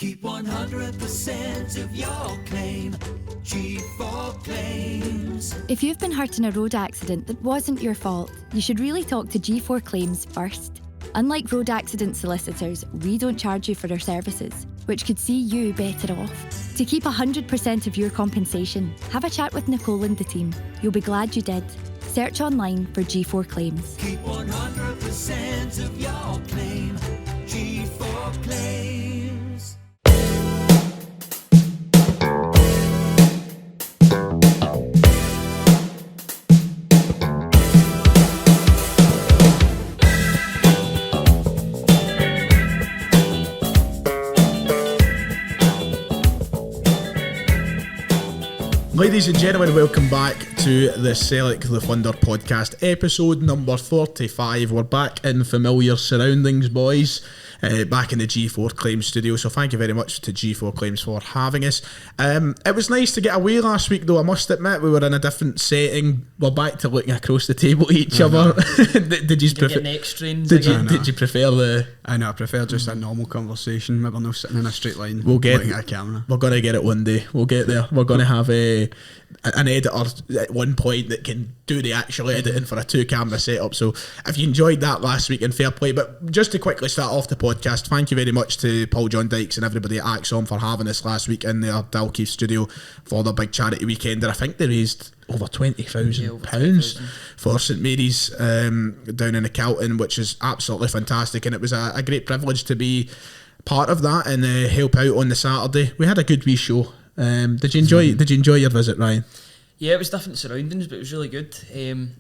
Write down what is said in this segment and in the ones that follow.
Keep 100% of your claim. G4 Claims. If you've been hurt in a road accident that wasn't your fault, you should really talk to G4 Claims first. Unlike road accident solicitors, we don't charge you for our services, which could see you better off. To keep 100% of your compensation, have a chat with Nicole and the team. You'll be glad you did. Search online for G4 Claims. Keep 100% of your claim. G4 Claims. Ladies and gentlemen, welcome back to the Sellik the Thunder podcast, episode number 45. We're back in familiar surroundings, boys. Back in the G4 Claims studio, so thank you very much to G4 Claims for having us. It was nice to get away last week, though. I must admit, we were in a different setting. We're back to looking across the table at each other. Did you prefer? Did you prefer the? I know. I prefer just a normal conversation. Maybe not sitting in a straight line. We'll get looking at a camera. We're gonna get it one day. We'll get there. We're gonna have an editor at one point that can do the actual editing for a 2-camera setup. So if you enjoyed that last week, and fair play. But just to quickly start off the podcast, thank you very much to Paul John Dykes and everybody at Axon for having us last week in their Dalkeith studio for their big charity weekend. And I think they raised over £20,000 for St Mary's down in the Calton, which is absolutely fantastic. And it was a great privilege to be part of that and help out on the Saturday. We had a good wee show. Did you enjoy your visit, Ryan? Yeah, it was different surroundings, but it was really good.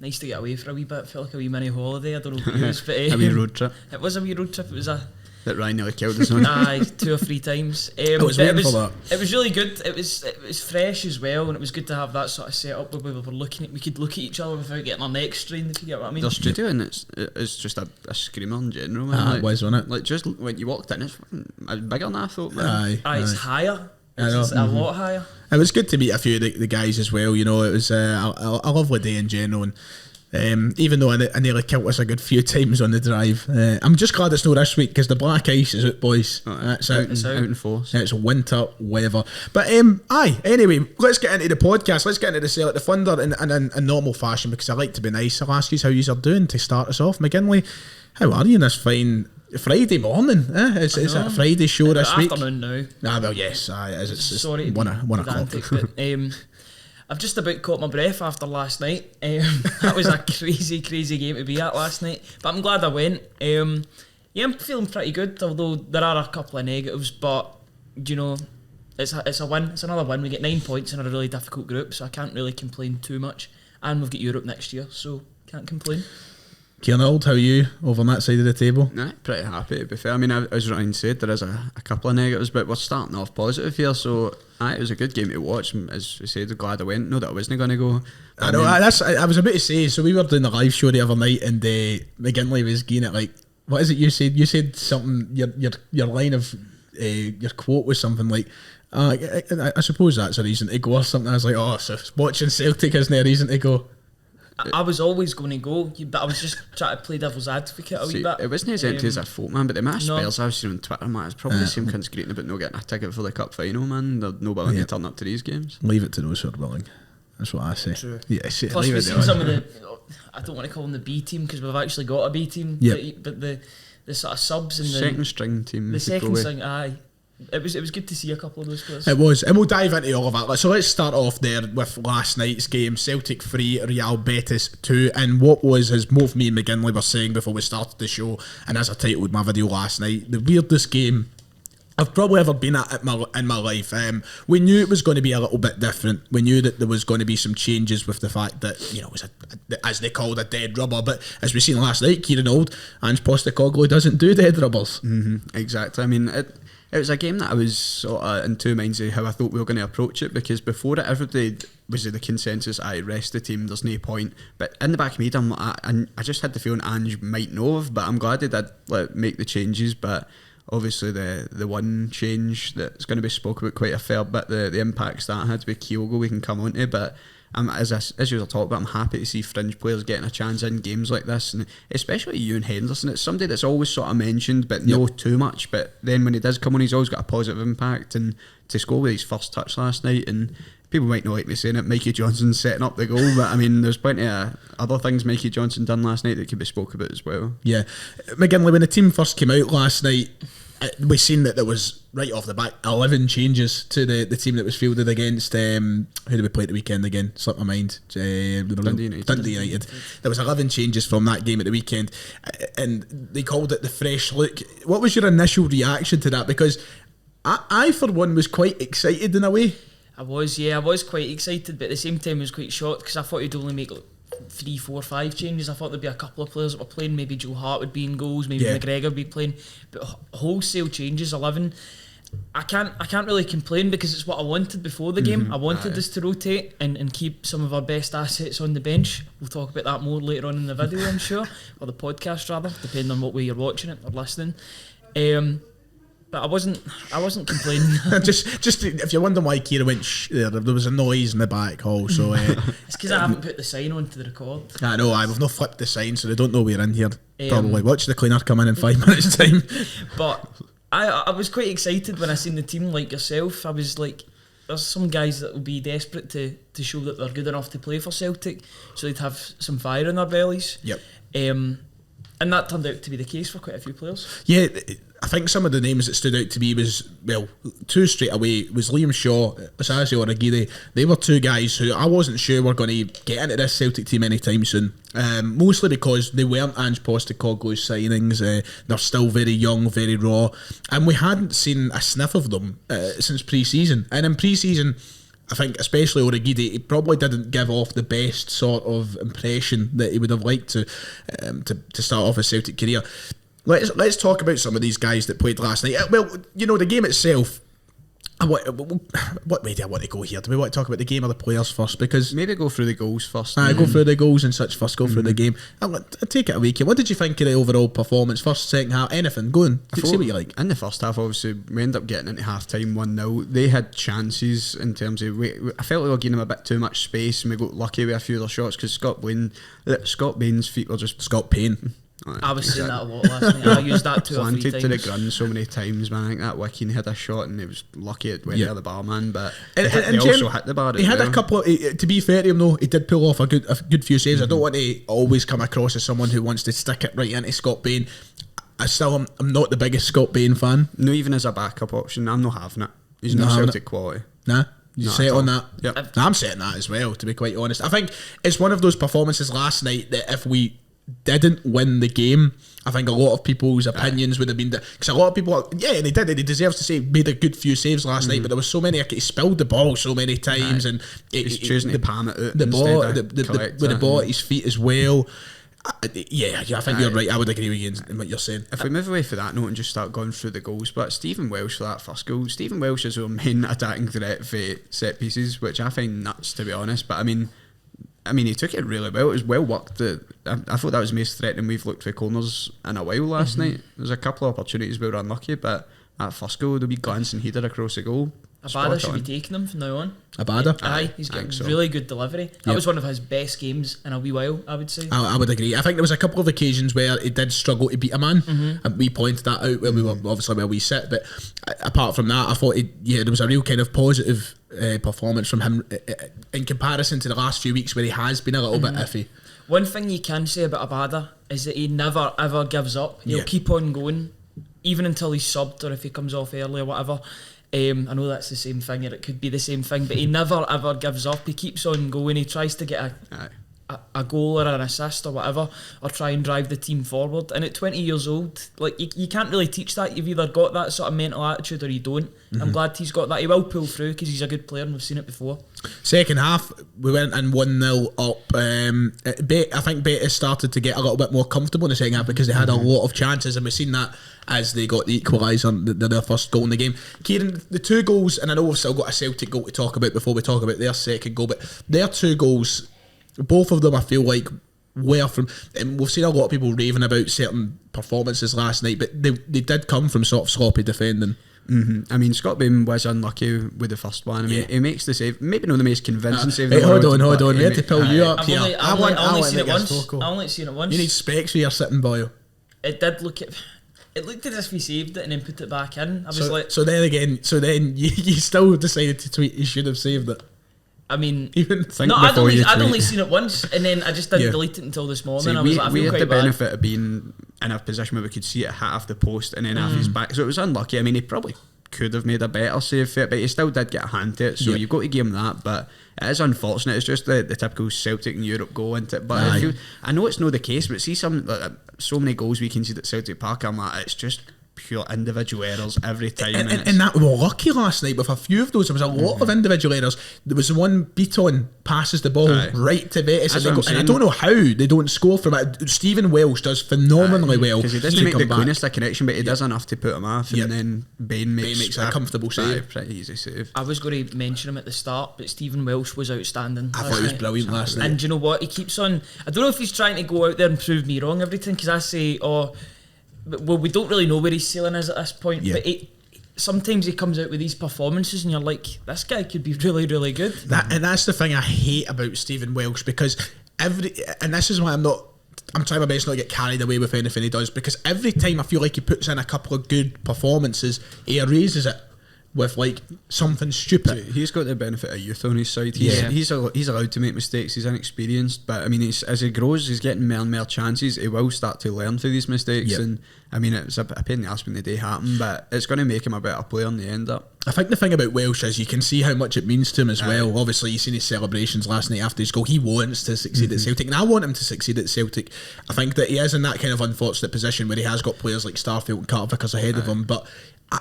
Nice to get away for a wee bit. Felt like a wee mini holiday. I don't know what it was, but a wee road trip. It was a wee road trip. It was that Ryan nearly killed us on. Aye, 2 or 3 times. I was waiting for that. It was really good. It was fresh as well, and it was good to have that sort of setup where we could look at each other without getting our necks strained. If you get what I mean. Their studio, and it's just a screamer in general, man. It was, wasn't it? Like just when you walked in, it's bigger than I thought, man. Aye. It's higher. It's a lot higher. It was good to meet a few of the guys as well. You know, it was a lovely day in general, and even though I nearly killed us a good few times on the drive, I'm just glad it's not this week because the black ice is out, boys. It's out in force. It's winter weather. But anyway, let's get into the podcast. Let's get into the Sellik the Thunder in normal fashion, because I like to be nice. I'll ask you how you are doing to start us off. McGinley, how are you in this fine Friday morning? It's a Friday show this week. Afternoon now. Well, yes, it's sorry, 1 o'clock. But I've just about caught my breath after last night. That was a crazy game to be at last night, but I'm glad I went. Yeah, I'm feeling pretty good, although there are a couple of negatives, but you know, it's a win. It's another win. We get 9 points in a really difficult group, so I can't really complain too much. And we've got Europe next year, so can't complain. Kieran, how are you over on that side of the table? Nah, pretty happy to be fair. I mean, as Ryan said, there is a couple of negatives, but we're starting off positive here, so it was a good game to watch. As we said, glad I went. No, that I wasn't going to go. I know, I was about to say, so we were doing the live show the other night, and McGinley was getting it like, what is it you said? You said something, your line of, your quote was something like, I suppose that's a reason to go or something. I was like, so watching Celtic isn't a reason to go. I was always going to go, but I was just trying to play devil's advocate a wee bit. It wasn't as empty as I thought, man, but the amount of spells I've seen on Twitter, man, it's probably the same cunts greeting about not getting a ticket for the cup final, man. They're no willing to turn up to these games. Leave it to those who are willing. That's what I say. True. Yeah, plus we've seen some of the, I don't want to call them the B team because we've actually got a B team, but the sort of subs and the second string team. The second string, aye. It was good to see a couple of those players. It was, and we'll dive into all of that. So let's start off there with last night's game. Celtic 3, Real Betis 2, and what was, as both me and McGinley were saying before we started the show, and as I titled my video last night, the weirdest game I've probably ever been at in my life. We knew it was going to be a little bit different. We knew that there was going to be some changes with the fact that, it was as they called, a dead rubber. But as we've seen last night, Kieran Old, Ange Postecoglou doesn't do dead rubbers. Exactly. I mean, it was a game that I was sort of in two minds of how I thought we were going to approach it, because before it, everybody was of the consensus, rest the team, there's no point. But in the back of me, I just had the feeling Ange might know of, but I'm glad they did make the changes. But obviously the one change that's going to be spoke about quite a fair bit, the impacts that had with Kyogo, we can come on to, but as you were talking about, I'm happy to see fringe players getting a chance in games like this, and especially Ewan Henderson. It's somebody that's always sort of mentioned, but no too much. But then when he does come on, he's always got a positive impact, and to score with his first touch last night, and people might not like me saying it, Mikey Johnson setting up the goal, but I mean, there's plenty of other things Mikey Johnson done last night that could be spoke about as well. Yeah, McGinley, when the team first came out last night, we seen that there was, right off the bat, 11 changes to the team that was fielded against, who did we play at the weekend again? Slipped my mind. Dundee United. There was 11 changes from that game at the weekend, and they called it the fresh look. What was your initial reaction to that? Because I for one, was quite excited in a way. I was quite excited, but at the same time I was quite shocked because I thought you'd only make 3, 4, 5 changes. I thought there'd be a couple of players that were playing. Maybe Joe Hart would be in goals, maybe McGregor would be playing, but wholesale changes, 11. I can't really complain because it's what I wanted before the game. I wanted us to rotate and keep some of our best assets on the bench. We'll talk about that more later on in the video, I'm sure, or the podcast rather, depending on what way you're watching it or listening. But I wasn't complaining. just if you're wondering why Kira went there was a noise in the back hall, so it's because I haven't put the sign on to the record. I know, we've not flipped the sign, so they don't know we're in here. Probably watch the cleaner come in 5 minutes time. But I was quite excited when I seen the team like yourself. I was like, there's some guys that will be desperate to show that they're good enough to play for Celtic, so they'd have some fire in their bellies. Yep. And that turned out to be the case for quite a few players. Yeah, I think some of the names that stood out to me was, well, 2 straight away was Liam Shaw, Asasi or Aguirre. They were 2 guys who I wasn't sure were going to get into this Celtic team anytime soon. Mostly because they weren't Ange Postecoglou's signings. They're still very young, very raw, and we hadn't seen a sniff of them since pre-season. And in pre-season, I think especially Origide, he probably didn't give off the best sort of impression that he would have liked to start off his Celtic career. Let's talk about some of these guys that played last night. Well, you know, the game itself. What way do I want to go here? Do we want to talk about the game or the players first? Because maybe go through the goals first. Go through the goals and such first. Go through the game. I'll take it away, Kate. What did you think of the overall performance? First, second half, anything? Go on. See what you like. In the first half, obviously, we ended up getting into half time 1-0. They had chances in terms of. I felt like we were giving them a bit too much space, and we got lucky with a few of their shots because Scott Bain's feet were just Scott Payne. I was saying that a lot last night. I used that 2 or 3 times. Planted to the ground so many times, man. I think that Wickey had a shot and he was lucky it went near the bar, man. But they also hit the bar. He had a couple of, to be fair to him though, he did pull off a good few saves. I don't want to always come across as someone who wants to stick it right into Scott Bain. I'm not the biggest Scott Bain fan. No, even as a backup option, I'm not having it. He's not Celtic quality. Nah. You set on that? Yep. I'm setting that as well, to be quite honest. I think it's one of those performances last night that if we didn't win the game, I think a lot of people's opinions would have been because a lot of people and he did, he deserves to say made a good few saves last night, but there was so many, he spilled the ball so many times, and he's choosing to palm it out the ball with the ball at his feet as well. I think you're right. I would agree with you in what you're saying. If we move away from that note and just start going through the goals, but Stephen Welsh for that first goal, Stephen Welsh is our main attacking threat for set pieces, which I find nuts, to be honest. But I mean, he took it really well. It was well worked. I thought that was the most threatening we've looked for corners in a while last night. There was a couple of opportunities we were unlucky, but that first goal, the wee glancing header across the goal. Abada should be taking him from now on. Abada? Aye, he's got really good delivery. That was one of his best games in a wee while, I would say. I would agree. I think there was a couple of occasions where he did struggle to beat a man, and we pointed that out when we were obviously where we sit. But apart from that, I thought there was a real kind of positive performance from him in comparison to the last few weeks where he has been a little bit iffy. One thing you can say about Abada is that he never ever gives up. He'll keep on going, even until he's subbed or if he comes off early or whatever. I know that's the same thing, or it could be the same thing, but he never ever gives up. He keeps on going. He tries to get a goal or an assist or whatever, or try and drive the team forward. And at 20 years old, like you can't really teach that. You've either got that sort of mental attitude or you don't. I'm glad he's got that. He will pull through because he's a good player and we've seen it before. Second half, we went in 1-0 up. I think Betis started to get a little bit more comfortable in the second half because they had a lot of chances, and we've seen that as they got the equaliser, their first goal in the game. Kieran, the 2 goals, and I know we've still got a Celtic goal to talk about before we talk about their second goal, but their 2 goals, both of them I feel like were from, and we've seen a lot of people raving about certain performances last night, but they did come from sort of sloppy defending. I mean, Scott Bain was unlucky with the first one. I mean, he makes the save, maybe not the most convincing save. Hey, in the hold world, on. but We had to pull you up I've here. only, I I've want only to seen it get once. focal. I only seen it once. You need specs for your sitting boy. It did look at. It looked as if we saved it and then put it back in. I was like, So then you still decided to tweet you should have saved it. I mean, Even Think I'd before you only tweet. seen it once, and then I just didn't Yeah. delete it until this morning. See, I was like, I we feel had the quite bad. benefit of being in a position where we could see it hit off the post and then off his back, so it was unlucky. I mean, he probably could have made a better save for it, but he still did get a hand to it, so Yeah. you've got to give him that. But it is unfortunate. It's just the typical Celtic in Europe goal into it. But Aye. I know it's not the case, but see so many goals we can see at Celtic Park, I'm like, it's just pure individual errors every time. And that we were lucky last night with a few of those. There was a lot of individual errors. There was one Beaton passes the ball Aye. right to Betis, That's and, what I'm I saying. don't know how they don't score from it. Stephen Welsh does phenomenally well because he to doesn't make the come back. cleanest of connection, but he does enough to put him off, Yeah. and then Bain makes a comfortable save. pretty easy save. I was going to mention him at the start, but Stephen Welsh was outstanding. I last thought he was night. brilliant last night. And do you know what? He keeps on. I don't know if he's trying to go out there and prove me wrong every time, because I say, well, we don't really know where his ceiling is at this point. Yeah. But sometimes he comes out with these performances, and you're like, this guy could be really, really good. And that's the thing I hate about Stephen Welsh, because and this is why I'm trying my best not to get carried away with anything he does, because every time I feel like he puts in a couple of good performances, he erases it with like something stupid. He's got the benefit of youth on his side. Yeah. He's allowed to make mistakes. He's inexperienced, but I mean, as he grows, he's getting more and more chances. He will start to learn through these mistakes. Yep. And I mean, it's a pain in the ass when the day happened, but it's going to make him a better player in the end. Up. I think the thing about Welsh is you can see how much it means to him as well. Obviously, you've seen his celebrations last night after his goal. He wants to succeed at Celtic, and I want him to succeed at Celtic. I think that he is in that kind of unfortunate position where he has got players like Starfield and Carter Vickers ahead of him. But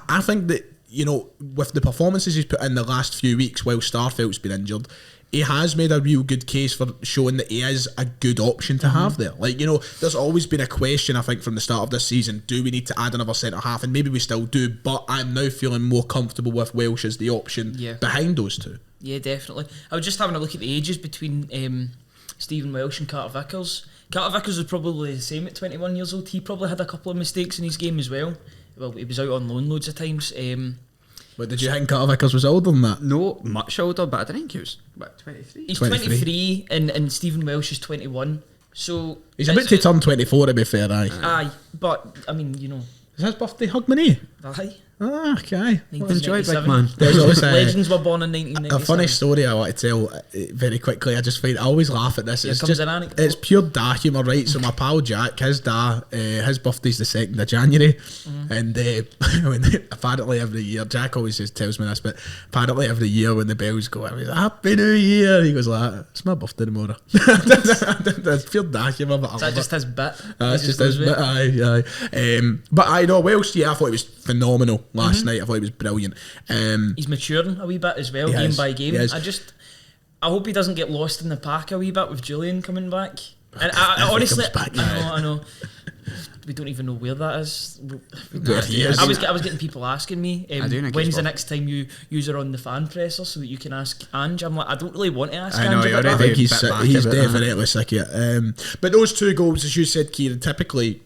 I think that, you know, with the performances he's put in the last few weeks while Starfield's been injured, he has made a real good case for showing that he is a good option to have there. Like, you know, there's always been a question, I think, from the start of this season, do we need to add another centre-half? And maybe we still do, but I'm now feeling more comfortable with Welsh as the option behind those two. Yeah, definitely. I was just having a look at the ages between Stephen Welsh and Carter Vickers. Carter Vickers was probably the same at 21 years old. He probably had a couple of mistakes in his game as well. Well, he was out on loan loads of times. But did you think Carter Vickers was older than that? No, much older, but I didn't think he was, 23? He's 23. 23 and Stephen Welsh is 21. So He's about to turn 24, to be fair, aye. Aye, but I mean, you know, Is his birthday Hogmanay? aye. Ah, okay. Enjoy, big 1997. man. There's always Legends were born in a 1997. funny story I want to tell very quickly. I just find I always laugh at this. Here It's comes just an anecdote. it's pure da humour, right? So my pal Jack, his birthday's the 2nd of January, and apparently every year Jack always tells me this, but apparently every year when the bells go, I mean, Happy New Year. He goes like, it's my birthday tomorrow. That's pure da humour, but I Is love that just it. his bit? That's He just goes his with bit, it? aye. But I know Welsh, I thought he was phenomenal last night. I thought he was brilliant. He's maturing a wee bit as well, He game has, by game. he has. I hope he doesn't get lost in the pack a wee bit with Julian coming back. And I he honestly, comes back, I know. We don't even know where that is. Where he is. I was getting people asking me, I do think when's he's the worth- next time you are on the fan presser so that you can ask Ange? I'm like, I don't really want to ask I know, Ange he about I that. already- think he's bit sick, back he's a bit, definitely sick of it. But those two goals, as you said, Kieran, typically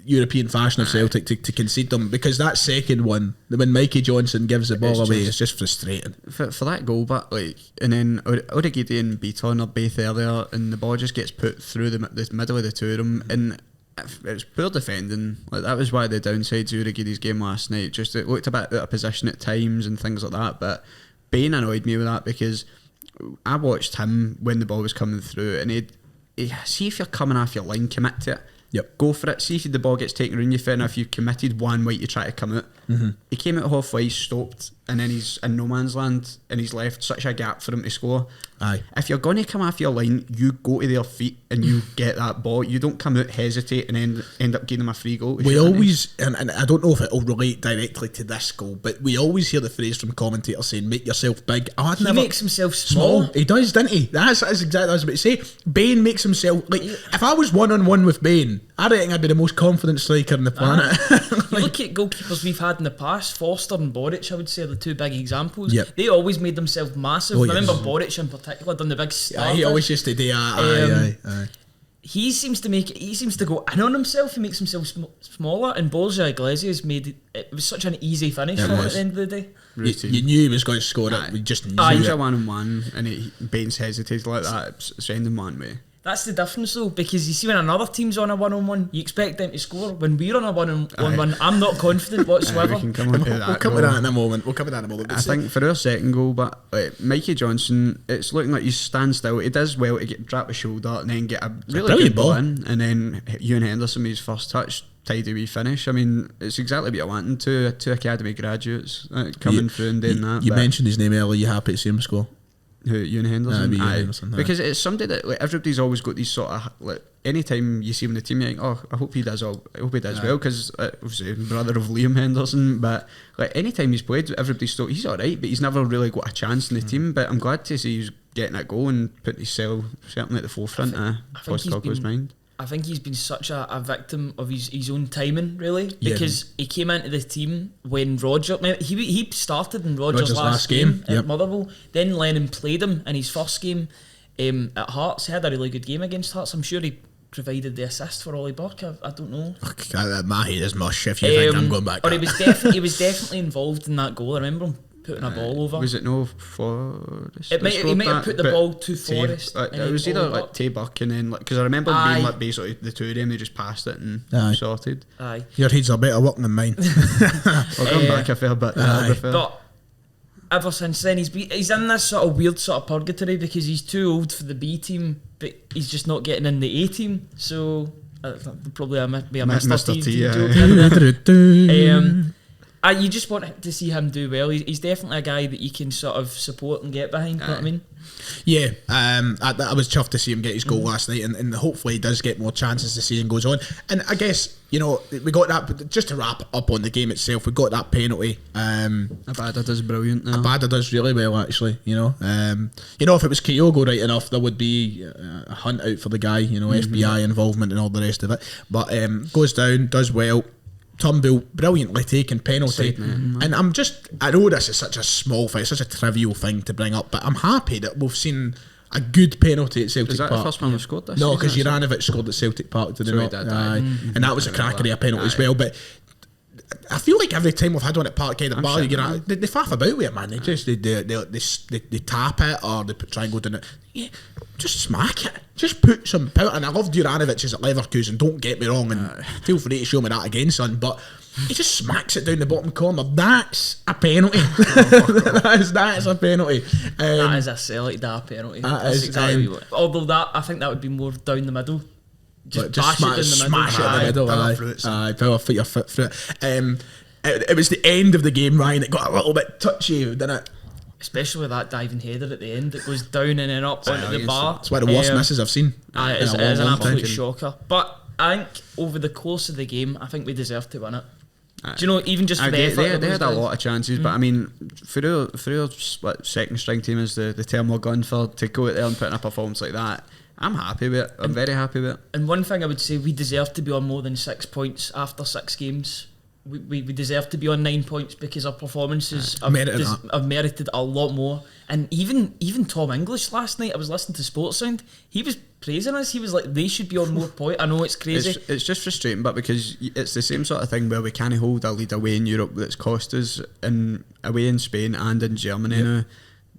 European fashion of Celtic to concede them, because that second one, when Mikey Johnson gives the ball It's away, just- it's just frustrating. For that goal, but like, and then Origi and Beaton are both earlier, and the ball just gets put through the middle of the two of them, and it was poor defending. Like, that was why the downsides of Urigi's game last night. Just it looked a bit out of position at times and things like that. But Bain annoyed me with that, because I watched him when the ball was coming through, and he'd see if you're coming off your line, commit to it. Yep. Go for it. See if the ball gets taken around you, fair enough. You've committed one way to try to come out. He came out halfway, stopped, and then he's in no man's land, and he's left such a gap for him to score. Aye. If you're going to come off your line, you go to their feet and you get that ball. You don't come out, hesitate, and end up getting them a free goal. We always, and I don't know if it'll relate directly to this goal, but we always hear the phrase from commentators saying, make yourself big. He makes himself small. He does, doesn't he? That's exactly what I was about to say. Bain makes himself, like, if I was one-on-one with Bain, I reckon I'd be the most confident striker on the planet. You look at goalkeepers we've had in the past, Foster and Boric, I would say, are the two big examples. Yep. They always made themselves massive. Oh, I remember yes. Boric in particular done the big Yeah, starfish. he always used to do aye. he seems to go in on himself. He makes himself smaller, and Borja Iglesias made it was such an easy finish for him at the end of the day. You knew he was going to score it. We just knew It was it. a 1-on-1, and Baines hesitated like that. Send him one way. That's the difference though, because you see when another team's on a 1-on-1, you expect them to score. When we're on a 1-on-1, I'm not confident whatsoever. We can come on to that. We'll come to goal. that in a moment. I think for our second goal, but Mikey Johnson, it's looking like he stands still. He does well to get drop his shoulder and then get a really brilliant good ball ball. in, and then Ewan Henderson with his first touch, tidy wee finish. I mean, it's exactly what I wanted. Two academy graduates coming through and doing that. You but mentioned his name earlier. You happy to see him score? who, Ewan Henderson? Ewan Henderson, because it's somebody that like, everybody's always got these sort of like. Anytime you see him in the team, you think, "Oh, I hope he does well." Because obviously brother of Liam Henderson. But like anytime he's played, everybody's thought he's all right, but he's never really got a chance in the team. But I'm glad to see he's getting that goal and putting himself certainly at the forefront of Postecoglou's mind. I think he's been such a victim of his own timing, really, because he came into the team when Roger. He started in Roger's last game at Motherwell. Then Lennon played him in his first game at Hearts. He had a really good game against Hearts. I'm sure he provided the assist for Ollie Burke. I don't know. My head is mush if you think I'm going back. Or he was definitely involved in that goal. I remember him putting a ball over. Was it no Forrest? He might have put the ball to Forrest. It was either like Tay Burke and then because I remember being like basically the two of them. They just passed it and sorted. Aye. Your heads are better working than mine. I'll come back a fair bit. But ever since then, he's in this sort of weird sort of purgatory because he's too old for the B team, but he's just not getting in the A team. So probably a Mr. T joke. You just want to see him do well. He's definitely a guy that you can sort of support and get behind. You know what I mean? Yeah, I was chuffed to see him get his goal last night, and hopefully he does get more chances as the season goes on. And I guess, you know, we got that, just to wrap up on the game itself, we got that penalty. Abada does brilliant now. Abada does really well, actually, you know. If it was Kyogo right enough, there would be a hunt out for the guy, you know, FBI involvement and all the rest of it. But goes down, does well. Turnbull brilliantly taken penalty, and I know this is such a small thing, such a trivial thing to bring up, but I'm happy that we've seen a good penalty at Celtic Park. Is that the first one we've scored this No, season? because Juranovic scored at Celtic Park, did he not? And that was a crackery penalty as well. But I feel like every time we've had one at Parkhead at Bar, they faff about with it, man. They just they tap it or they try and go down it. Yeah, just smack it. Just put some power. And I love Juranovic's at Leverkusen. Don't get me wrong, and feel free to show me that again, son. But he just smacks it down the bottom corner. That's a penalty. That's a penalty. That is a Sellik penalty. That's exactly what. Although I think that would be more down the middle. Just smash it in the middle. Power foot your foot through it. It was the end of the game, Ryan. It got a little bit touchy, didn't it? Especially with that diving header at the end. It goes down and then up onto the bar. It's one of the worst misses I've seen. It is an absolute shocker. But I think over the course of the game, I think we deserve to win it. Do you know, even just for the effort? They had a lot of chances, but I mean, for our second string team, as the term we're going for, to go out there and put in a performance like that, I'm happy with it. I'm very happy with it. And one thing I would say, we deserve to be on more than 6 points after 6 games. We deserve to be on 9 points because our performances have merited a lot more. And even Tom English last night, I was listening to Sports Sound, he was praising us. He was like, they should be on more points. I know it's crazy. It's just frustrating, but because it's the same sort of thing where we can't hold a lead away in Europe that's cost us away in Spain and in Germany now.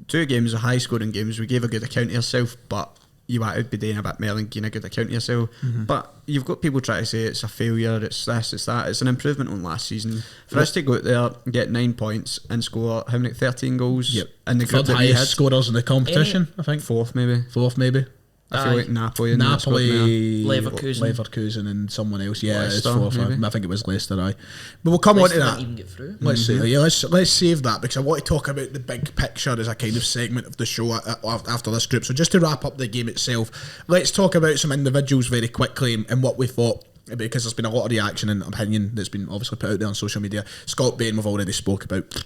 2 games are high scoring games. We gave a good account of ourselves, but you would be doing a bit more than giving a good account of yourself. But you've got people trying to say it's a failure, it's this, it's that. It's an improvement on last season. For us to go out there, get 9 points and score how many, 13 goals in the group third that we had. highest scorers in the competition, I think. Fourth maybe. I feel like Napoli, Leverkusen and someone else. Yeah, Leicester, it's fourth. maybe. I think it was Leicester. But we'll come on to that. Didn't even get through. Let's see. Let's save that because I want to talk about the big picture as a kind of segment of the show after this group. So just to wrap up the game itself, let's talk about some individuals very quickly and what we thought. Because there's been a lot of reaction and opinion that's been obviously put out there on social media. Scott Bain, we've already spoke about.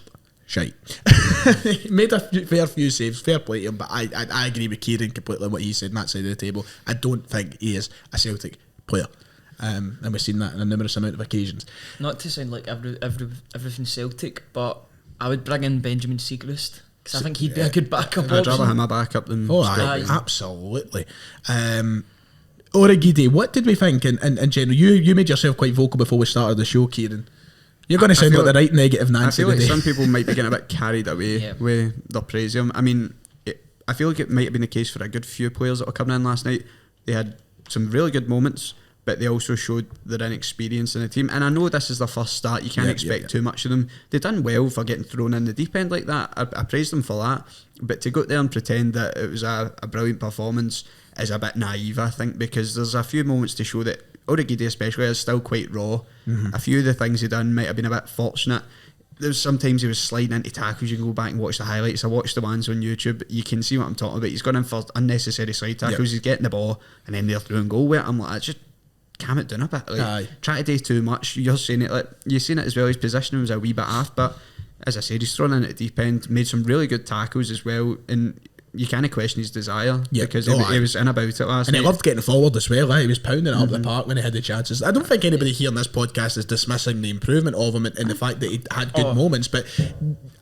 Shite. He made a fair few saves, fair play to him, but I agree with Kieran completely on what he said on that side of the table. I don't think he is a Celtic player. And we've seen that on a numerous amount of occasions. Not to sound like everything Celtic, but I would bring in Benjamin Siegrist because I think he'd be a good backup I'd option. rather him a backup than absolutely. Origidi, what did we think in general? You made yourself quite vocal before we started the show, Kieran. You're going to sound like the right negative Nancy I feel like today. some people might be getting a bit carried away Yeah. with their praise of him. I mean, I feel like it might have been the case for a good few players that were coming in last night. They had some really good moments, but they also showed their inexperience in the team. And I know this is their first start. You can't expect too much of them. They've done well for getting thrown in the deep end like that. I praise them for that. But to go out there and pretend that it was a brilliant performance is a bit naive, I think, because there's a few moments to show that Origidi especially is still quite raw. A few of the things he done might have been a bit fortunate. There's sometimes he was sliding into tackles. You can go back and watch the highlights. I watched the ones on YouTube. You can see what I'm talking about. He's gone in for unnecessary slide tackles. He's getting the ball and then they're through and goal with it. I'm like, just calm it down a bit. Like, try to do too much. You're saying it like you've seen it as well. His positioning was a wee bit off, but as I said, he's thrown in at the deep end, made some really good tackles as well, and you can't question his desire because he was in about it last night. And he loved getting forward as well. He was pounding it up the park when he had the chances. I don't think anybody here in this podcast is dismissing the improvement of him and the fact that he had good moments, but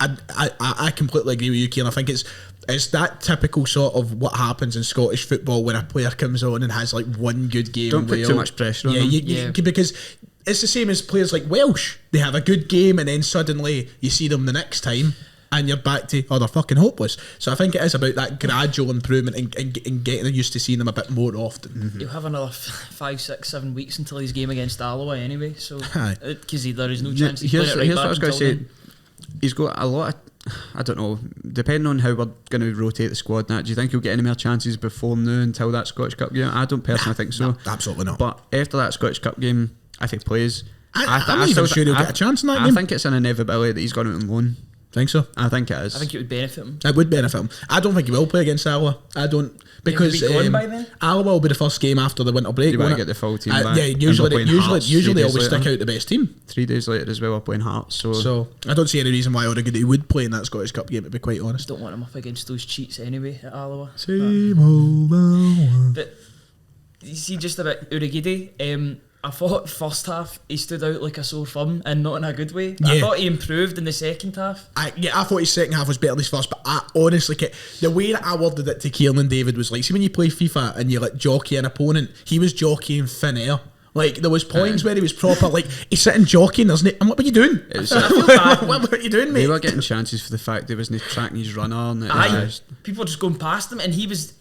I completely agree with you, Kieran. I think it's that typical sort of what happens in Scottish football when a player comes on and has like one good game. Don't put too much pressure on them. Because it's the same as players like Welsh. They have a good game and then suddenly you see them the next time and you're back to, they're fucking hopeless. So I think it is about that gradual improvement and getting used to seeing them a bit more often. He'll have another 5, 6, 7 weeks until his game against Alloway anyway, so because there is no chance he's playing it right here's back what I was going to until say. then. He's got a lot of, I don't know, depending on how we're going to rotate the squad now, do you think he'll get any more chances before now until that Scottish Cup game? I don't personally think so. No, absolutely not. But after that Scottish Cup game, if he plays, I'm not even sure he'll get a chance in that I game. think it's an inevitability that he's gone out on loan. Think so? I think it is. I think it would benefit him. It would benefit him. I don't think he will play against Alloa. I don't, because He'll be gone by then? Alloa will be the first game after the winter break. You want won't to it? get the full team back. Yeah, usually And we're playing Hearts they 3 days always stick later. out the best team. 3 days later as well, we're playing Hearts. So I don't see any reason why Origidi would play in that Scottish Cup game, to be quite honest. Don't want him up against those cheats anyway at Alloway. Same old Alloa. But you see, just about Urigidi, I thought first half he stood out like a sore thumb and not in a good way. I Yeah. thought he improved in the second half. I thought his second half was better than his first, but I honestly, the way that I worded it to Kieran and David was like, see when you play FIFA and you like jockey an opponent, he was jockeying thin air. Like there was points where he was proper, like he's sitting jockeying. I'm like, what are you doing? I feel bad. what are you doing, mate? They were getting chances for the fact they wasn't tracking his runner. And People just going past him, and he was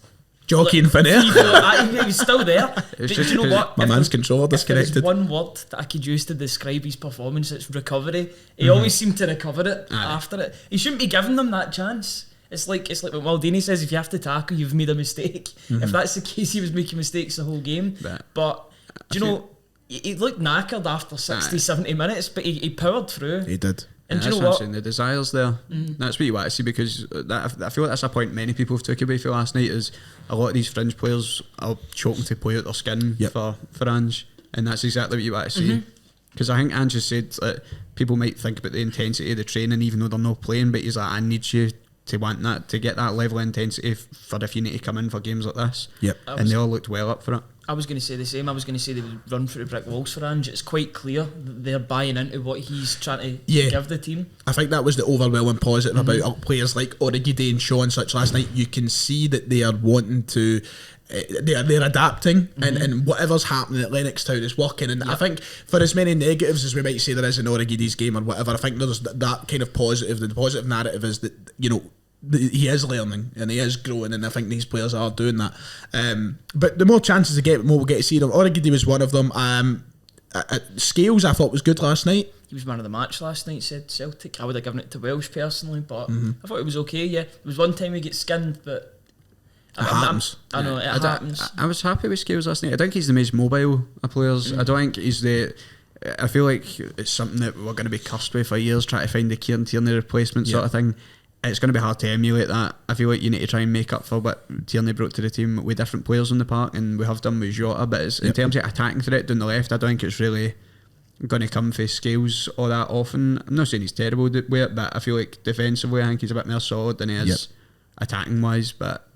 Jockeying thin air. He was still there. But just you know what? My man's controller If disconnected. there's one word that I could use to describe his performance, it's recovery. He always seemed to recover it after it. He shouldn't be giving them that chance. It's like what Maldini says: if you have to tackle, you've made a mistake. If that's the case, he was making mistakes the whole game. But do you know, he looked knackered after 60, 70 minutes, but he powered through. He did. And do you that's know what I'm what? saying, the desire's there. That's what you want to see, because I feel like that's a point many people have took away from last night, is a lot of these fringe players are choking to play out their skin for Ange, and that's exactly what you want to see. Because I think Ange has said that people might think about the intensity of the training even though they're not playing, but he's like, I need you to want that, to get that level of intensity for if you need to come in for games like this. And they all looked well up for it. I was going to say the same. I was going to say they would run through the brick walls for Ange. It's quite clear that they're buying into what he's trying to give the team. I think that was the overwhelming positive about players like Origi and Shaw and such last night. You can see that they are wanting to, they're adapting, and whatever's happening at Lennox Town is working. And I think for as many negatives as we might say there is in Origi's game or whatever, I think there's that kind of positive. The positive narrative is that, you know, he is learning and he is growing, and I think these players are doing that. But the more chances they get, the more we'll get to see them. Origi was one of them. Scales I thought was good last night. He was man of the match last night, said Celtic. I would have given it to Welsh personally, but I thought it was okay. Yeah, there was one time we get skinned, but It happens. I know it happens. I was happy with Scales last night. I think he's the most mobile of players. I don't think he's the. I feel like it's something that we're going to be cursed with for years, trying to find the Kieran Tierney replacement sort of thing. It's going to be hard to emulate that. I feel like you need to try and make up for what Tierney brought to the team with different players on the park, and we have done with Jota, but it's, in terms of attacking threat down the left, I don't think it's really going to come for Scales all that often. I'm not saying he's terrible with it, but I feel like defensively I think he's a bit more solid than he is attacking wise, but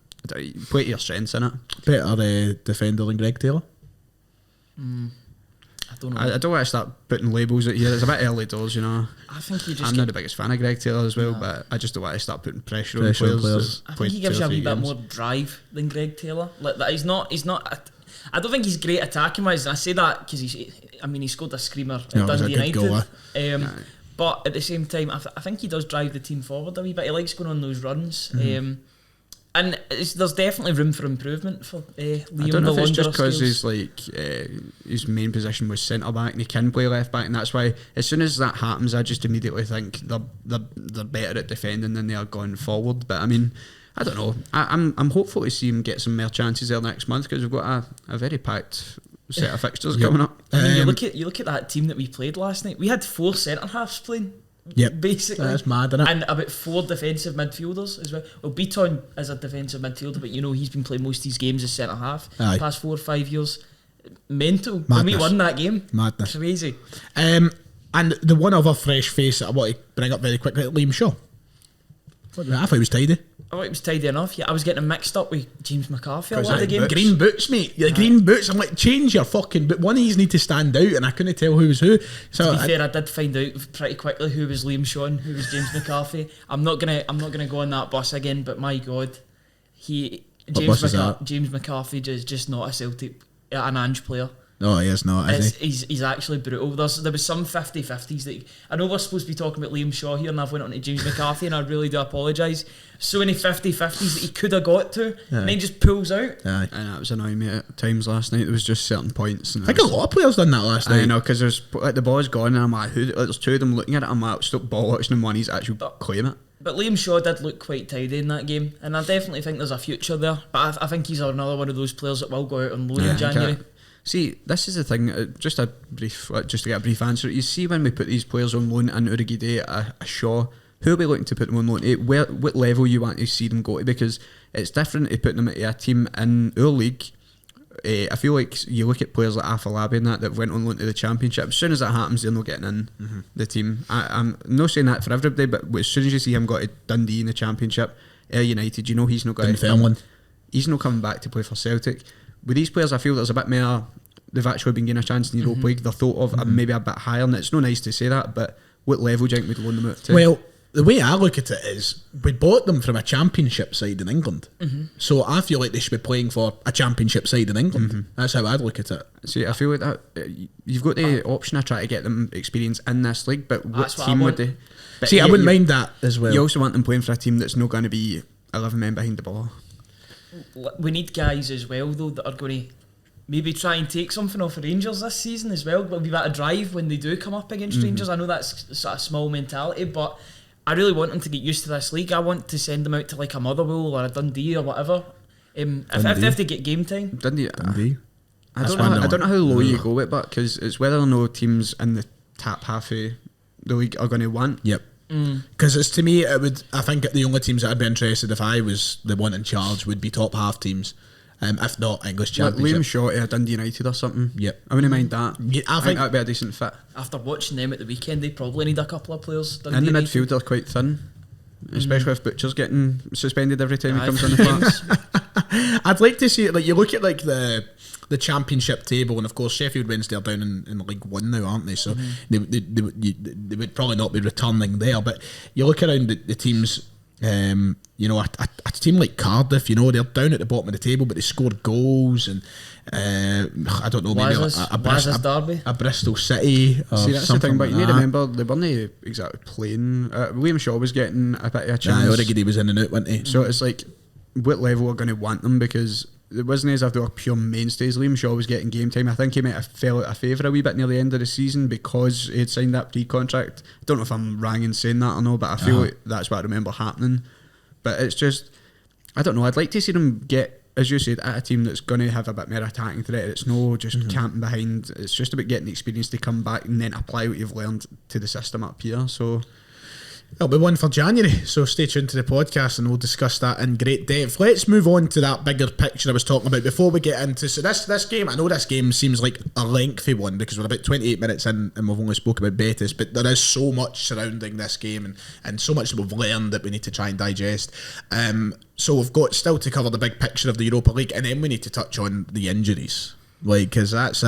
play to your strengths in it. Better defender than Greg Taylor. I don't know. I don't want to start putting labels out here. It's a bit early doors, you know. I think he just. I'm not the biggest fan of Greg Taylor as well, but I just don't want to start putting pressure on players. I think he gives you a wee bit more drive than Greg Taylor. Like that, he's not I don't think he's great attacking wise. And I say that because he scored a screamer at Yeah, it was a Dundee good United. goal, But at the same time, I think he does drive the team forward a wee bit. He likes going on those runs. And there's definitely room for improvement for Liam. I don't know if it's just because skills. his main position was centre back and he can play left back, and that's why as soon as that happens, I just immediately think they're better at defending than they are going forward. But I mean, I don't know. I'm hopeful to see him get some more chances there next month because we've got a very packed set of fixtures coming up. I mean, you look at that team that we played last night. We had 4 centre halves playing. Yep. Basically, that's mad, isn't it? And about 4 defensive midfielders as well. Well, Beaton is a defensive midfielder, but he's been playing most of these games as centre half the past 4 or 5 years. Mental. Madness. When we won that game, Madness. Crazy. And the one other fresh face that I want to bring up very quickly, Liam Shaw. I thought he was tidy. I thought it was tidy enough. Yeah, I was getting him mixed up with James McCarthy a lot of the game. Green boots, mate. Green boots. I'm like, change your fucking boot. One of these need to stand out, and I couldn't tell who was who. So to be fair, I did find out pretty quickly who was Liam Shaw and who was James McCarthy. I'm not gonna go on that bus again. But my God, James McCarthy is just not a Celtic, an Ange player. No, he is not, is he? He's actually brutal. There was some 50-50s that I know we're supposed to be talking about Liam Shaw here, and I've went on to James McCarthy, and I really do apologise. So many 50-50s that he could have got to, and then just pulls out. Aye. And that was annoying me at times last night. There was just certain points. And I think a lot of players done that last night. I know, because there's like the ball's gone, and I'm like, there's 2 of them looking at it. I'm like, stop ball watching, and one he's actually claim it. But Liam Shaw did look quite tidy in that game, and I definitely think there's a future there. But I think he's another one of those players that will go out on loan in January. See, this is the thing. Just to get a brief answer. You see, when we put these players on loan and Urugide, a Shaw, who are we looking to put them on loan to? What level you want to see them go to? Because it's different to putting them into a team in our league. I feel like you look at players like Afolabi and that went on loan to the Championship. As soon as that happens, they're not getting in the team. I'm not saying that for everybody, but as soon as you see him go to Dundee in the Championship, United, he's not going to. He's not coming back to play for Celtic. With these players, I feel there's a bit more. They've actually been getting a chance in the Europa League. They're thought of maybe a bit higher, and it's not nice to say that. But what level do you think we'd loan them out to? Well, the way I look at it is, we bought them from a Championship side in England, so I feel like they should be playing for a Championship side in England. That's how I'd look at it. See, I feel like that you've got the option of trying to get them experience in this league, but what team would they? But See, I wouldn't mind that as well. You also want them playing for a team that's not going to be 11 men behind the ball. We need guys as well, though, that are going to maybe try and take something off the Rangers this season as well. We'll be able to drive when they do come up against Rangers. I know that's sort of small mentality, but I really want them to get used to this league. I want to send them out to like a Motherwell or a Dundee or whatever. If they get game time. Dundee. I That's don't know how low you go with, but because it's whether or no teams in the top half of the league are going to want. Yep. Because it's, to me, I think the only teams that I'd be interested if I was the one in charge would be top half teams. If not English Championship. Liam Shaw to Dundee United or something. Yep. I wouldn't mind that. Yeah, I think that'd be a decent fit. After watching them at the weekend, they probably need a couple of players. In the midfield, they're quite thin. Especially if Butcher's getting suspended every time he comes on the park. I'd like to see it. Like, you look at like the Championship table, and of course Sheffield Wednesday are down in League One now, aren't they? So they would probably not be returning there. But you look around the teams. A team like Cardiff, they're down at the bottom of the table, but they scored goals, and I don't know, maybe a Bristol City. Or see, that's the thing, but you need to remember they weren't exactly playing. William Shaw was getting a bit of a chance. Origi was in and out, wasn't he? So it's like, what level are going to want them, because it wasn't as if they were pure mainstays. Liam Shaw was getting game time. I think he might have fell out of favour a wee bit near the end of the season because he had signed that pre-contract. I don't know if I'm wrong in saying that or no, but I feel like that's what I remember happening. But it's just, I don't know, I'd like to see them get, as you said, at a team that's going to have a bit more attacking threat. It's no just camping behind. It's just about getting the experience to come back and then apply what you've learned to the system up here. So it'll be one for January, so stay tuned to the podcast and we'll discuss that in great depth. Let's move on to that bigger picture I was talking about before we get into this game. I know this game seems like a lengthy one because we're about 28 minutes in and we've only spoke about Betis, but there is so much surrounding this game and so much that we've learned that we need to try and digest. So we've got still to cover the big picture of the Europa League, and then we need to touch on the injuries, because that's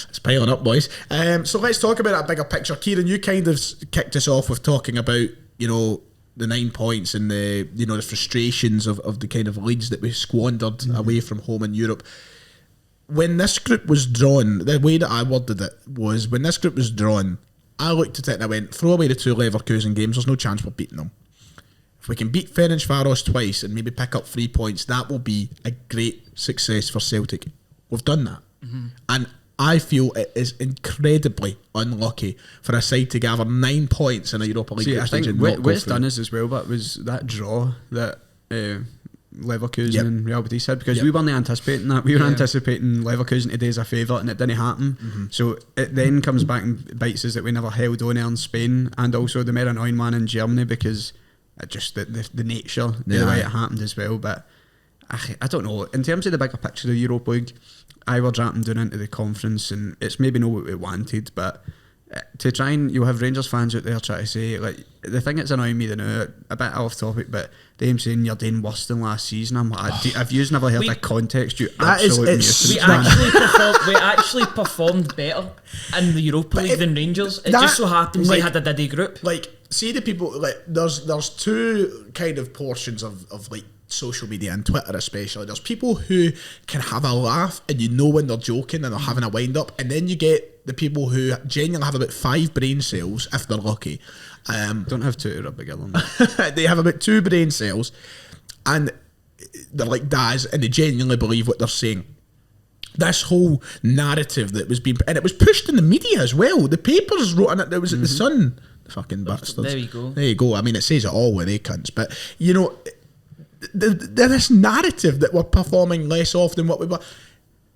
it's piling up, boys. So let's talk about that bigger picture. Kieran, you kind of kicked us off with talking about, the 9 points and the frustrations of the kind of leads that we squandered away from home in Europe. when this group was drawn, the way that I worded it was, when this group was drawn, I looked at it and I went, throw away the 2 Leverkusen games, there's no chance we're beating them. If we can beat Ferencvaros twice and maybe pick up 3 points, that will be a great success for Celtic. We've done that. And I feel it is incredibly unlucky for a side to gather 9 points in a Europa League group I stage think and not what go it's through. done is as well, but was that draw that Leverkusen Yep. and Real Betis had, because Yep. we weren't anticipating that. We were anticipating Leverkusen to do us a favour, and it didn't happen. So it then comes back and bites us that we never held on in Spain, and also the more annoying one in Germany, because it just the nature, the way it happened as well. But I don't know. In terms of the bigger picture of the Europa League, I were dropping down into the conference, and it's maybe not what we wanted, but to try and, you'll have Rangers fans out there trying to say, like, the thing that's annoying me now, a bit off topic, but them saying you're doing worse than last season, I'm like, have you never heard the context? You That is- absolute it's- nuisance. We actually performed better in the Europa League than Rangers. It that- just so happens like- they had a Diddy group. Like, see the people, like, there's two kind of portions of like social media and Twitter especially. There's people who can have a laugh and you know when they're joking and they're having a wind up, and then you get the people who genuinely have about 5 brain cells if they're lucky. Don't have two to rub together. They have about 2 brain cells and they're like Daz, and they genuinely believe what they're saying. This whole narrative that was being, and it was pushed in the media as well. The papers wrote on it. There was at the Sun. Fucking bastards. There you go. There you go. I mean, it says it all with they cunts. But you know, this narrative that we're performing less often what we were.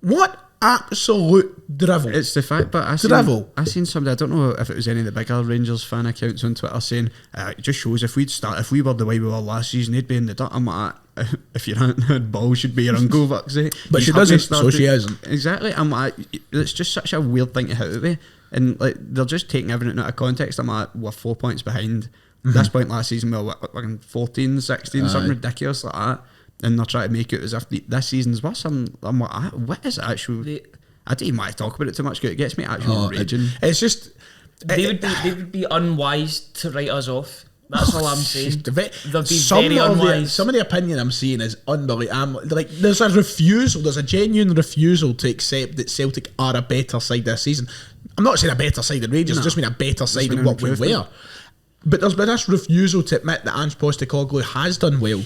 What absolute drivel! It's the fact, but Drivel. I seen somebody, I don't know if it was any of the bigger Rangers fan accounts on Twitter, saying it just shows if we were the way we were last season, they'd be in the dirt. I'm like, if you hadn't had balls, should be your uncle, Bucksy. But she doesn't, so she isn't. Exactly. I'm like, it's just such a weird thing to hit away, and like they're just taking everything out of context. I'm like, we're 4 points behind. This point last season we were like 14, 16, something ridiculous like that, and they're trying to make it as if this season's worse. I'm like, what is actually? I don't even want to talk about it too much because it gets me actually raging. It's just They would be unwise to write us off. That's all I'm saying. They'd be some very unwise. some of the opinion I'm seeing is unbelievable. Like, there's a genuine refusal to accept that Celtic are a better side this season. I'm not saying a better side than Rangers, I just mean a better side been than an what we improvement. were. But there's been this refusal to admit that Ange Postecoglou has done well.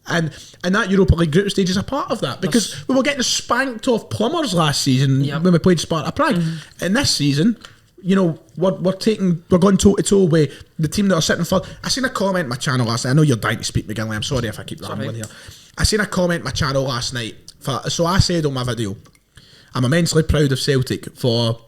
And that Europa League group stage is a part of that, because we were getting spanked off plumbers last season when we played Sparta Prague. And this season, you know, we're going toe to toe with the team that are sitting first. I seen a comment on my channel last night. I know you're dying to speak, McGinley. I'm sorry if I keep rambling here. I seen a comment on my channel last night. So I said on my video, I'm immensely proud of Celtic for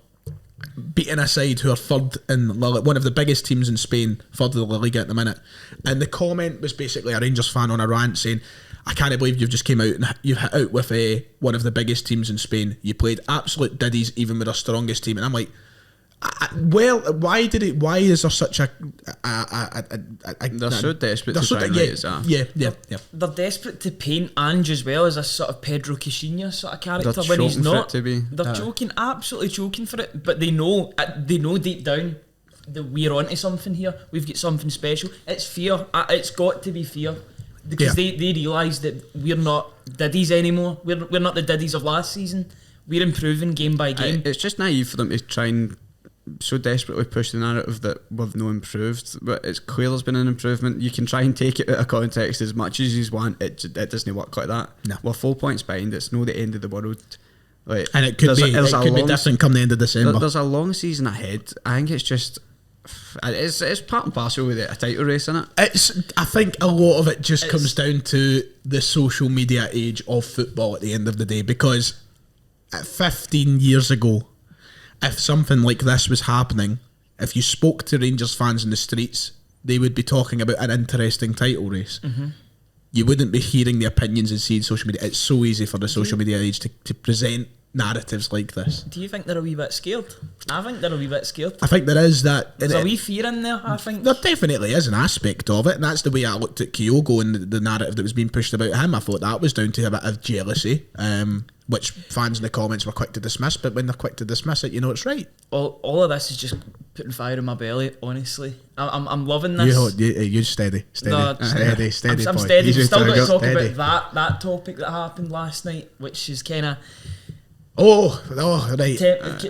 beating a side who are third in one of the biggest teams in Spain, third in the La Liga at the minute. And the comment was basically a Rangers fan on a rant saying, I can't believe you've just came out and you've hit out with one of the biggest teams in Spain. You played absolute diddies even with our strongest team. And I'm like, well, why is there such a They're so desperate to try and write us off. Yeah. They're desperate to paint Ange as well as a sort of Pedro Caixinha sort of character They're when he's choking for not. it to be. They're choking, absolutely choking for it. But they know deep down that we're onto something here. We've got something special. It's fear. It's got to be fear, because they realise that we're not diddies anymore. We're not the diddies of last season. We're improving game by game. It's just naive for them to try and so desperately push the narrative that we've no improved, but it's clear there's been an improvement. You can try and take it out of context as much as you want. It doesn't work like that. No. We're 4 points behind. It's no the end of the world. Like, And it could be different come the end of December. There's a long season ahead. I think it's just it's part and parcel with it, a title race, isn't it? I think a lot of it just comes down to the social media age of football at the end of the day, because 15 years ago, if something like this was happening, if you spoke to Rangers fans in the streets, they would be talking about an interesting title race. You wouldn't be hearing the opinions and seeing social media. It's so easy for the social media age to present narratives like this. Do you think they're a wee bit scared? I think they're a wee bit scared. I think there is that. There's a wee fear in there, I think. There definitely is an aspect of it, and that's the way I looked at Kyogo and the narrative that was being pushed about him. I thought that was down to a bit of jealousy, which fans in the comments were quick to dismiss, but when they're quick to dismiss it, you know it's right. All of this is just putting fire in my belly, honestly. I'm loving this. You steady, No, steady, I'm boy. steady. Easy We've still got to talk steady. about that topic that happened last night, which is kind of... Right.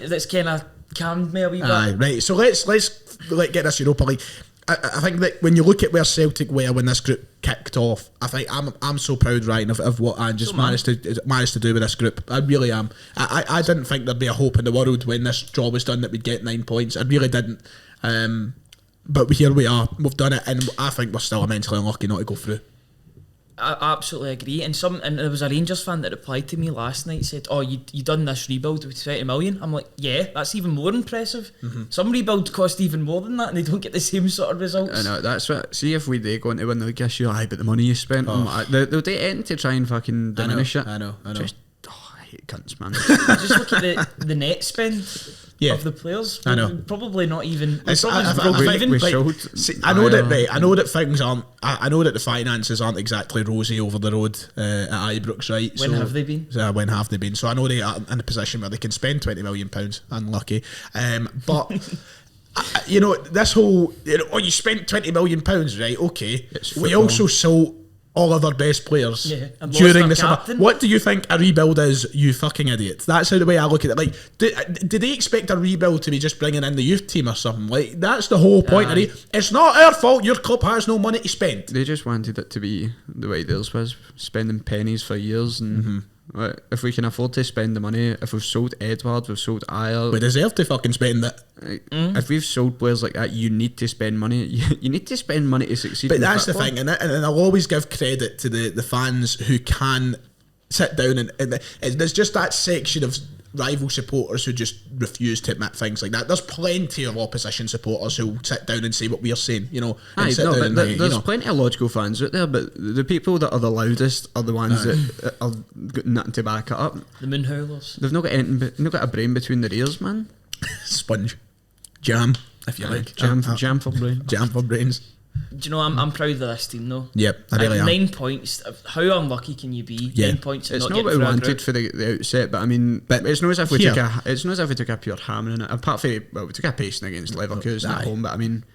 That's kind of calmed me a wee bit. Aye, right. So let's get this Europa League. I think that when you look at where Celtic were when this group kicked off, I think I'm so proud, Ryan, of what I just managed to do with this group. I really am. I didn't think there'd be a hope in the world when this draw was done that we'd get 9 points. I really didn't. But here we are. We've done it, and I think we're still immensely unlucky not to go through. I absolutely agree. And there was a Rangers fan that replied to me last night, said, "Oh, you done this rebuild with 20 million?" I'm like, "Yeah, that's even more impressive." Some rebuilds cost even more than that, and they don't get the same sort of results. I know, that's what. See, if we do go into win the league issue, but the money you spent, they'll do anything to try and fucking diminish it. I know. Just, I hate cunts, man. Just look at the net spend of the players. I know. Probably not even. I know that things aren't. I know that the finances aren't exactly rosy over the road at Ibrox, right? When have they been? When have they been? So I know they are in a position where they can spend £20 million. Unlucky, but. This whole you spent £20 million, right? Okay, we also sold all of our best players during the summer. What do you think a rebuild is, you fucking idiot? That's how the way I look at it. Like, do they expect a rebuild to be just bringing in the youth team or something? Like, that's the whole point of it. It's not our fault your club has no money to spend. They just wanted it to be the way theirs was, spending pennies for years. And if we can afford to spend the money, if we've sold Edward, we've sold Ayer, we deserve to fucking spend it. If we've sold players like that, you need to spend money. You need to spend money to succeed. But that's the thing, and I'll always give credit to the fans who can sit down and there's just that section of rival supporters who just refuse to admit things like that. There's plenty of opposition supporters who sit down and say what we're saying, there's plenty of logical fans out there, but the people that are the loudest are the ones that are got nothing to back it up. The moon howlers. They've not got anything, they've not got a brain between their ears, man. Sponge. Jam, if you like. Jam for brains. Jam for brains. Do you know, I'm proud of this team though. Yep, I really am. 9 points. How unlucky can you be? 9 points. It's not what we wanted for the outset, but I mean, it's not as if we took a pure hammering it. Apart from we took a pacing against Leverkusen at home, but I mean,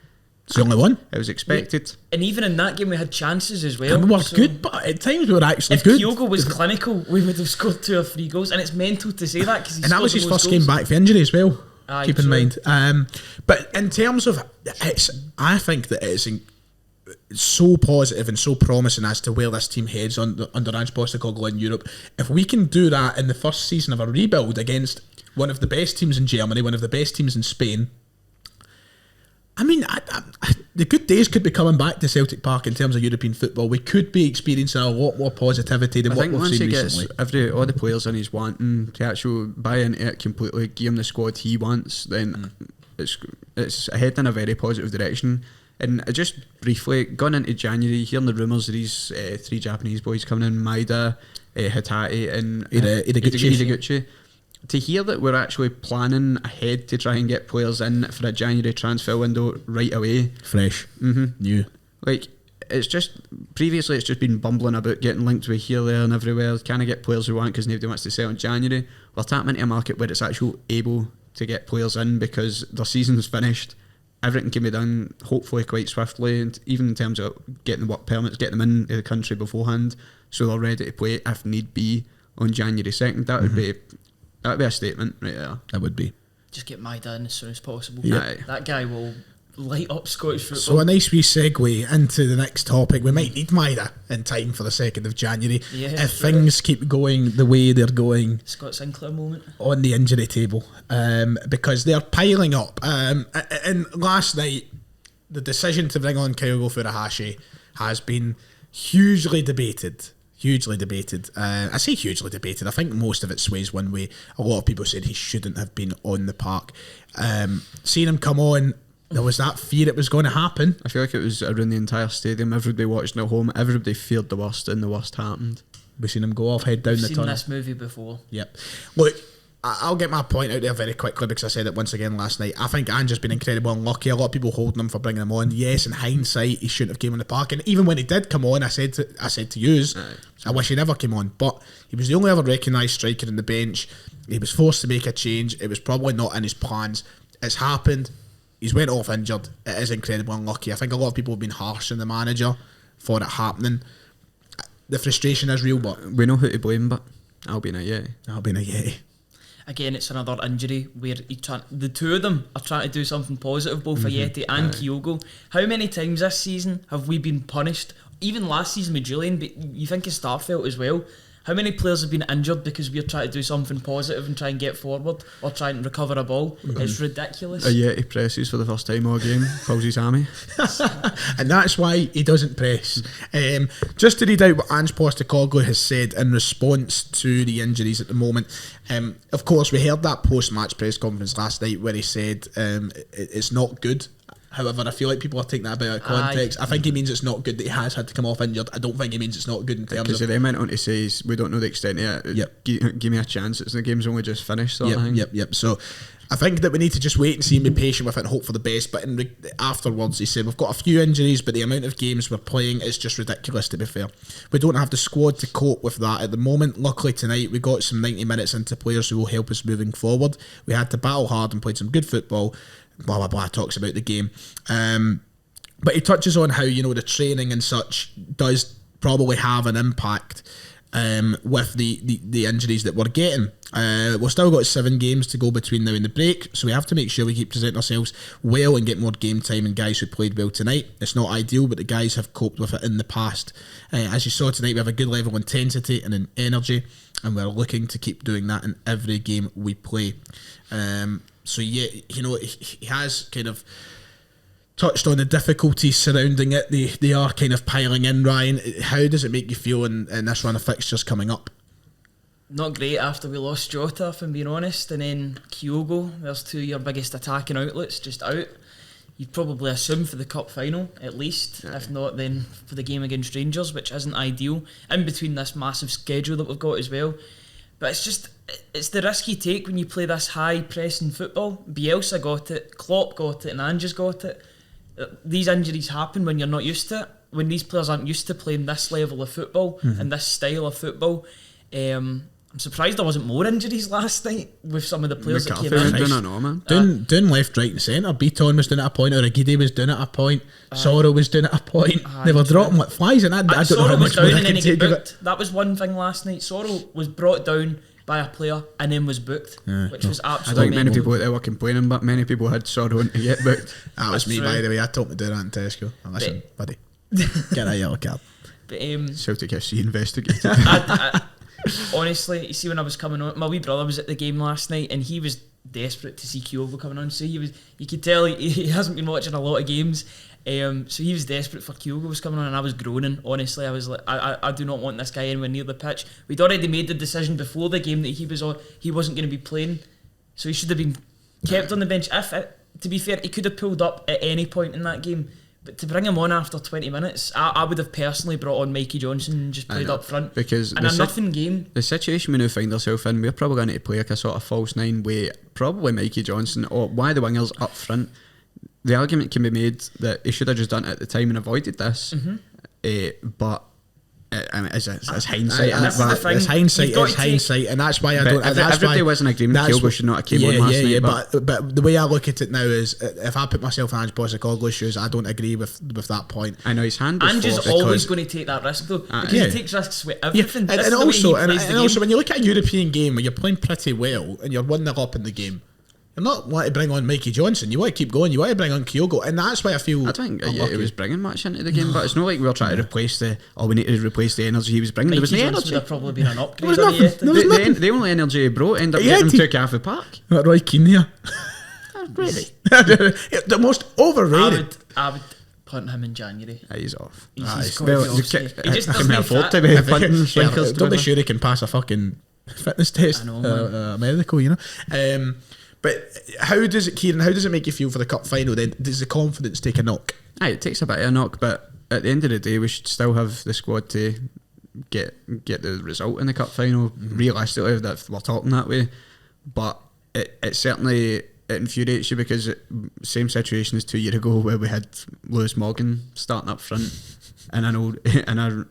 it's the only one. It was expected. And even in that game, we had chances as well. And we were good, but at times we were actually good. If Kyogo was clinical, we would have scored 2 or 3 goals, and it's mental to say that because that was his first game back for injury as well. Keep in mind. But in terms of I think that it's so positive and so promising as to where this team heads under Ange Postecoglou in Europe. If we can do that in the first season of a rebuild against one of the best teams in Germany, one of the best teams in Spain, I mean, the good days could be coming back to Celtic Park in terms of European football. We could be experiencing a lot more positivity than what we've seen recently. I think all the players in he's wanting to actually buy into it completely, give him the squad he wants, then it's heading in a very positive direction. And just briefly, gone into January, hearing the rumours of these 3 Japanese boys coming in, Maeda, Hitati and Ideguchi. To hear that we're actually planning ahead to try and get players in for a January transfer window right away. Fresh. New. Like, it's just, previously it's just been bumbling about getting linked with here, there and everywhere. Can I get players we want because nobody wants to sell in January? We're tapping into a market where it's actually able to get players in because their season's finished. Everything can be done hopefully quite swiftly, and even in terms of getting the work permits, getting them into the country beforehand so they're ready to play if need be on January 2nd. That would be a statement right there. That would be. Just get Maeda in as soon as possible. Yeah. That guy will light up Scottish football. So a nice wee segue into the next topic. We might need Maeda in time for the 2nd of January if things keep going the way they're going. Scott Sinclair moment on the injury table, because they're piling up. And last night, the decision to bring on Kyogo Furuhashi has been hugely debated. I say hugely debated. I think most of it sways one way. A lot of people said he shouldn't have been on the park. Seeing him come on, there was that fear it was going to happen. I feel like it was around the entire stadium. Everybody watching at home, everybody feared the worst, and the worst happened. We've seen him go off, head down the tunnel. We've seen this movie before. Yep. Look, I'll get my point out there very quickly because I said it once again last night. I think Ange has been incredibly unlucky. A lot of people holding him for bringing him on. Yes, in hindsight, he shouldn't have came on the park. And even when he did come on, I said to yous, I wish he never came on. But he was the only ever recognised striker on the bench. He was forced to make a change. It was probably not in his plans. It's happened. He's went off injured. It is incredibly unlucky. I think a lot of people have been harsh on the manager for it happening. The frustration is real, but we know who to blame, but I'll be in a yeti. again, it's another injury where the two of them are trying to do something positive, both Ayeti and Kyogo. How many times this season have we been punished? Even last season with Julian, but you think of Starfelt as well. How many players have been injured because we're trying to do something positive and try and get forward or trying to recover a ball? It's ridiculous. He presses for the first time all game, pulls his hammy. And that's why he doesn't press. Just to read out what Ange Postecoglou has said in response to the injuries at the moment. Of course, we heard that post-match press conference last night where he said it's not good. However, I feel like people are taking that a bit out of context. I think he means it's not good that he has had to come off injured. I don't think he means it's not good in terms of... Because they went on to say, we don't know the extent of it. Yep. Give me a chance. The game's only just finished, sort of thing. Yep. So I think that we need to just wait and see and be patient with it and hope for the best. But afterwards, he said, we've got a few injuries, but the amount of games we're playing is just ridiculous, to be fair. We don't have the squad to cope with that at the moment. Luckily, tonight, we got some 90 minutes into players who will help us moving forward. We had to battle hard and played some good football. Blah blah blah, talks about the game, but he touches on how the training and such does probably have an impact with the injuries that we're getting. We've still got 7 games to go between now and the break, so we have to make sure we keep presenting ourselves well and get more game time and guys who played well tonight. It's not ideal, but the guys have coped with it in the past. As you saw tonight, we have a good level of intensity and an energy, and we're looking to keep doing that in every game we play. So yeah, he has kind of touched on the difficulties surrounding it. They are kind of piling in. Ryan, how does it make you feel in this run of fixtures coming up? Not great after we lost Jota, if I'm being honest, and then Kyogo. There's 2 of your biggest attacking outlets just out. You'd probably assume for the cup final, at least. Yeah. If not, then for the game against Rangers, which isn't ideal. In between this massive schedule that we've got as well. But it's the risk you take when you play this high pressing football. Bielsa got it, Klopp got it, and Ange's got it. These injuries happen when you're not used to it. When these players aren't used to playing this level of football and this style of football. I'm surprised there wasn't more injuries last night with some of the players that came in. Doing left, right and centre. Beaton was doing at a point, or Agide was doing at a point, Sorrow was doing at a point. They were dropping like flies, and I don't know how much more I can take of it. That was one thing last night. Sorrow was brought down by a player and then was booked, which was absolutely... I think many people out there were complaining, but many people had Sorrow to get booked. That was me, by the way. I told me to do that in Tesco. Listen, buddy, get a yellow card. But Celtic FC investigated. Honestly, you see, when I was coming on, my wee brother was at the game last night and he was desperate to see Kyogo coming on. So you could tell he hasn't been watching a lot of games. So he was desperate for Kyogo was coming on, and I was groaning. Honestly, I was like, I do not want this guy anywhere near the pitch. We'd already made the decision before the game that he wasn't going to be playing, so he should have been kept on the bench. To be fair, he could have pulled up at any point in that game. But to bring him on after 20 minutes, I would have personally brought on Mikey Johnson and just played up front. Because in a nothing game. The situation we now find ourselves in, we're probably going to play like a sort of false 9 with probably Mikey Johnson, or why the wingers up front. The argument can be made that he should have just done it at the time and avoided this. But it's hindsight. It's hindsight, and that's why I don't. Everybody was in agreement Kyogo should not have came on last night. But the way I look at it now is, if I put myself in Ange Postecoglou's shoes, I don't agree with that point. I know his hand was Ange's always going to take that risk though, because he takes risks with everything. And also, when you look at a European game where you're playing pretty well and you're 1-0 up in the game, you're not wanting to bring on Mikey Johnson. You want to keep going. You want to bring on Kyogo, and that's why I feel. I think he was bringing much into the game, but it's not like we were trying to replace we need to replace the energy he was bringing. Mikey There was no Johnson energy. would have probably been an upgrade. The only energy he brought ended up getting him took half the park. Roy Keane here. Really? The most overrated. I would punt him in January. He's off. He just doesn't afford to be punting Don't be sure he can pass a fucking fitness test. I know, medical, But how does it make you feel for the cup final then? Does the confidence take a knock? Aye, it takes a bit of a knock, but at the end of the day, we should still have the squad to get the result in the cup final. Realistically, that we're talking that way, but it certainly infuriates you because same situation as 2 years ago where we had Lewis Morgan starting up front in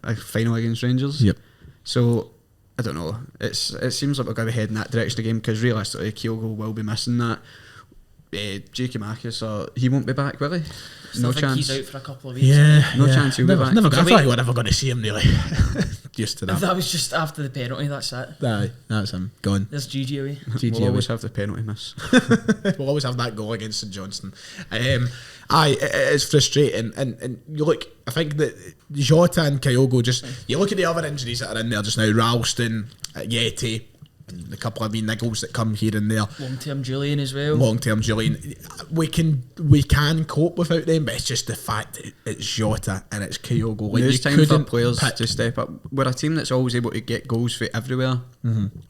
a final against Rangers. Yep. So I don't know. It seems like we're going to be heading that direction again because realistically, Kyogo will be missing that. J.K. Marcus, he won't be back, will he? No chance. He's out for a couple of weeks. Yeah, no chance he'll be back. I thought you were never going to see him really. used to that. That was just after the penalty, that's it. Aye, that's him gone. There's GG away. GG We'll away. always have the penalty miss. We'll always have that goal against St Johnstone. It's frustrating, and you look. I think that Jota and Kyogo, just you look at the other injuries that are in there just now. Ralston, Yeti, and a couple of wee niggles that come here and there. Long term Julian as well. Long term Julian, we can cope without them, but it's just the fact that it's Jota and it's Kyogo. Like, There's you time for couldn't players pick- to step up. We're a team that's always able to get goals for everywhere.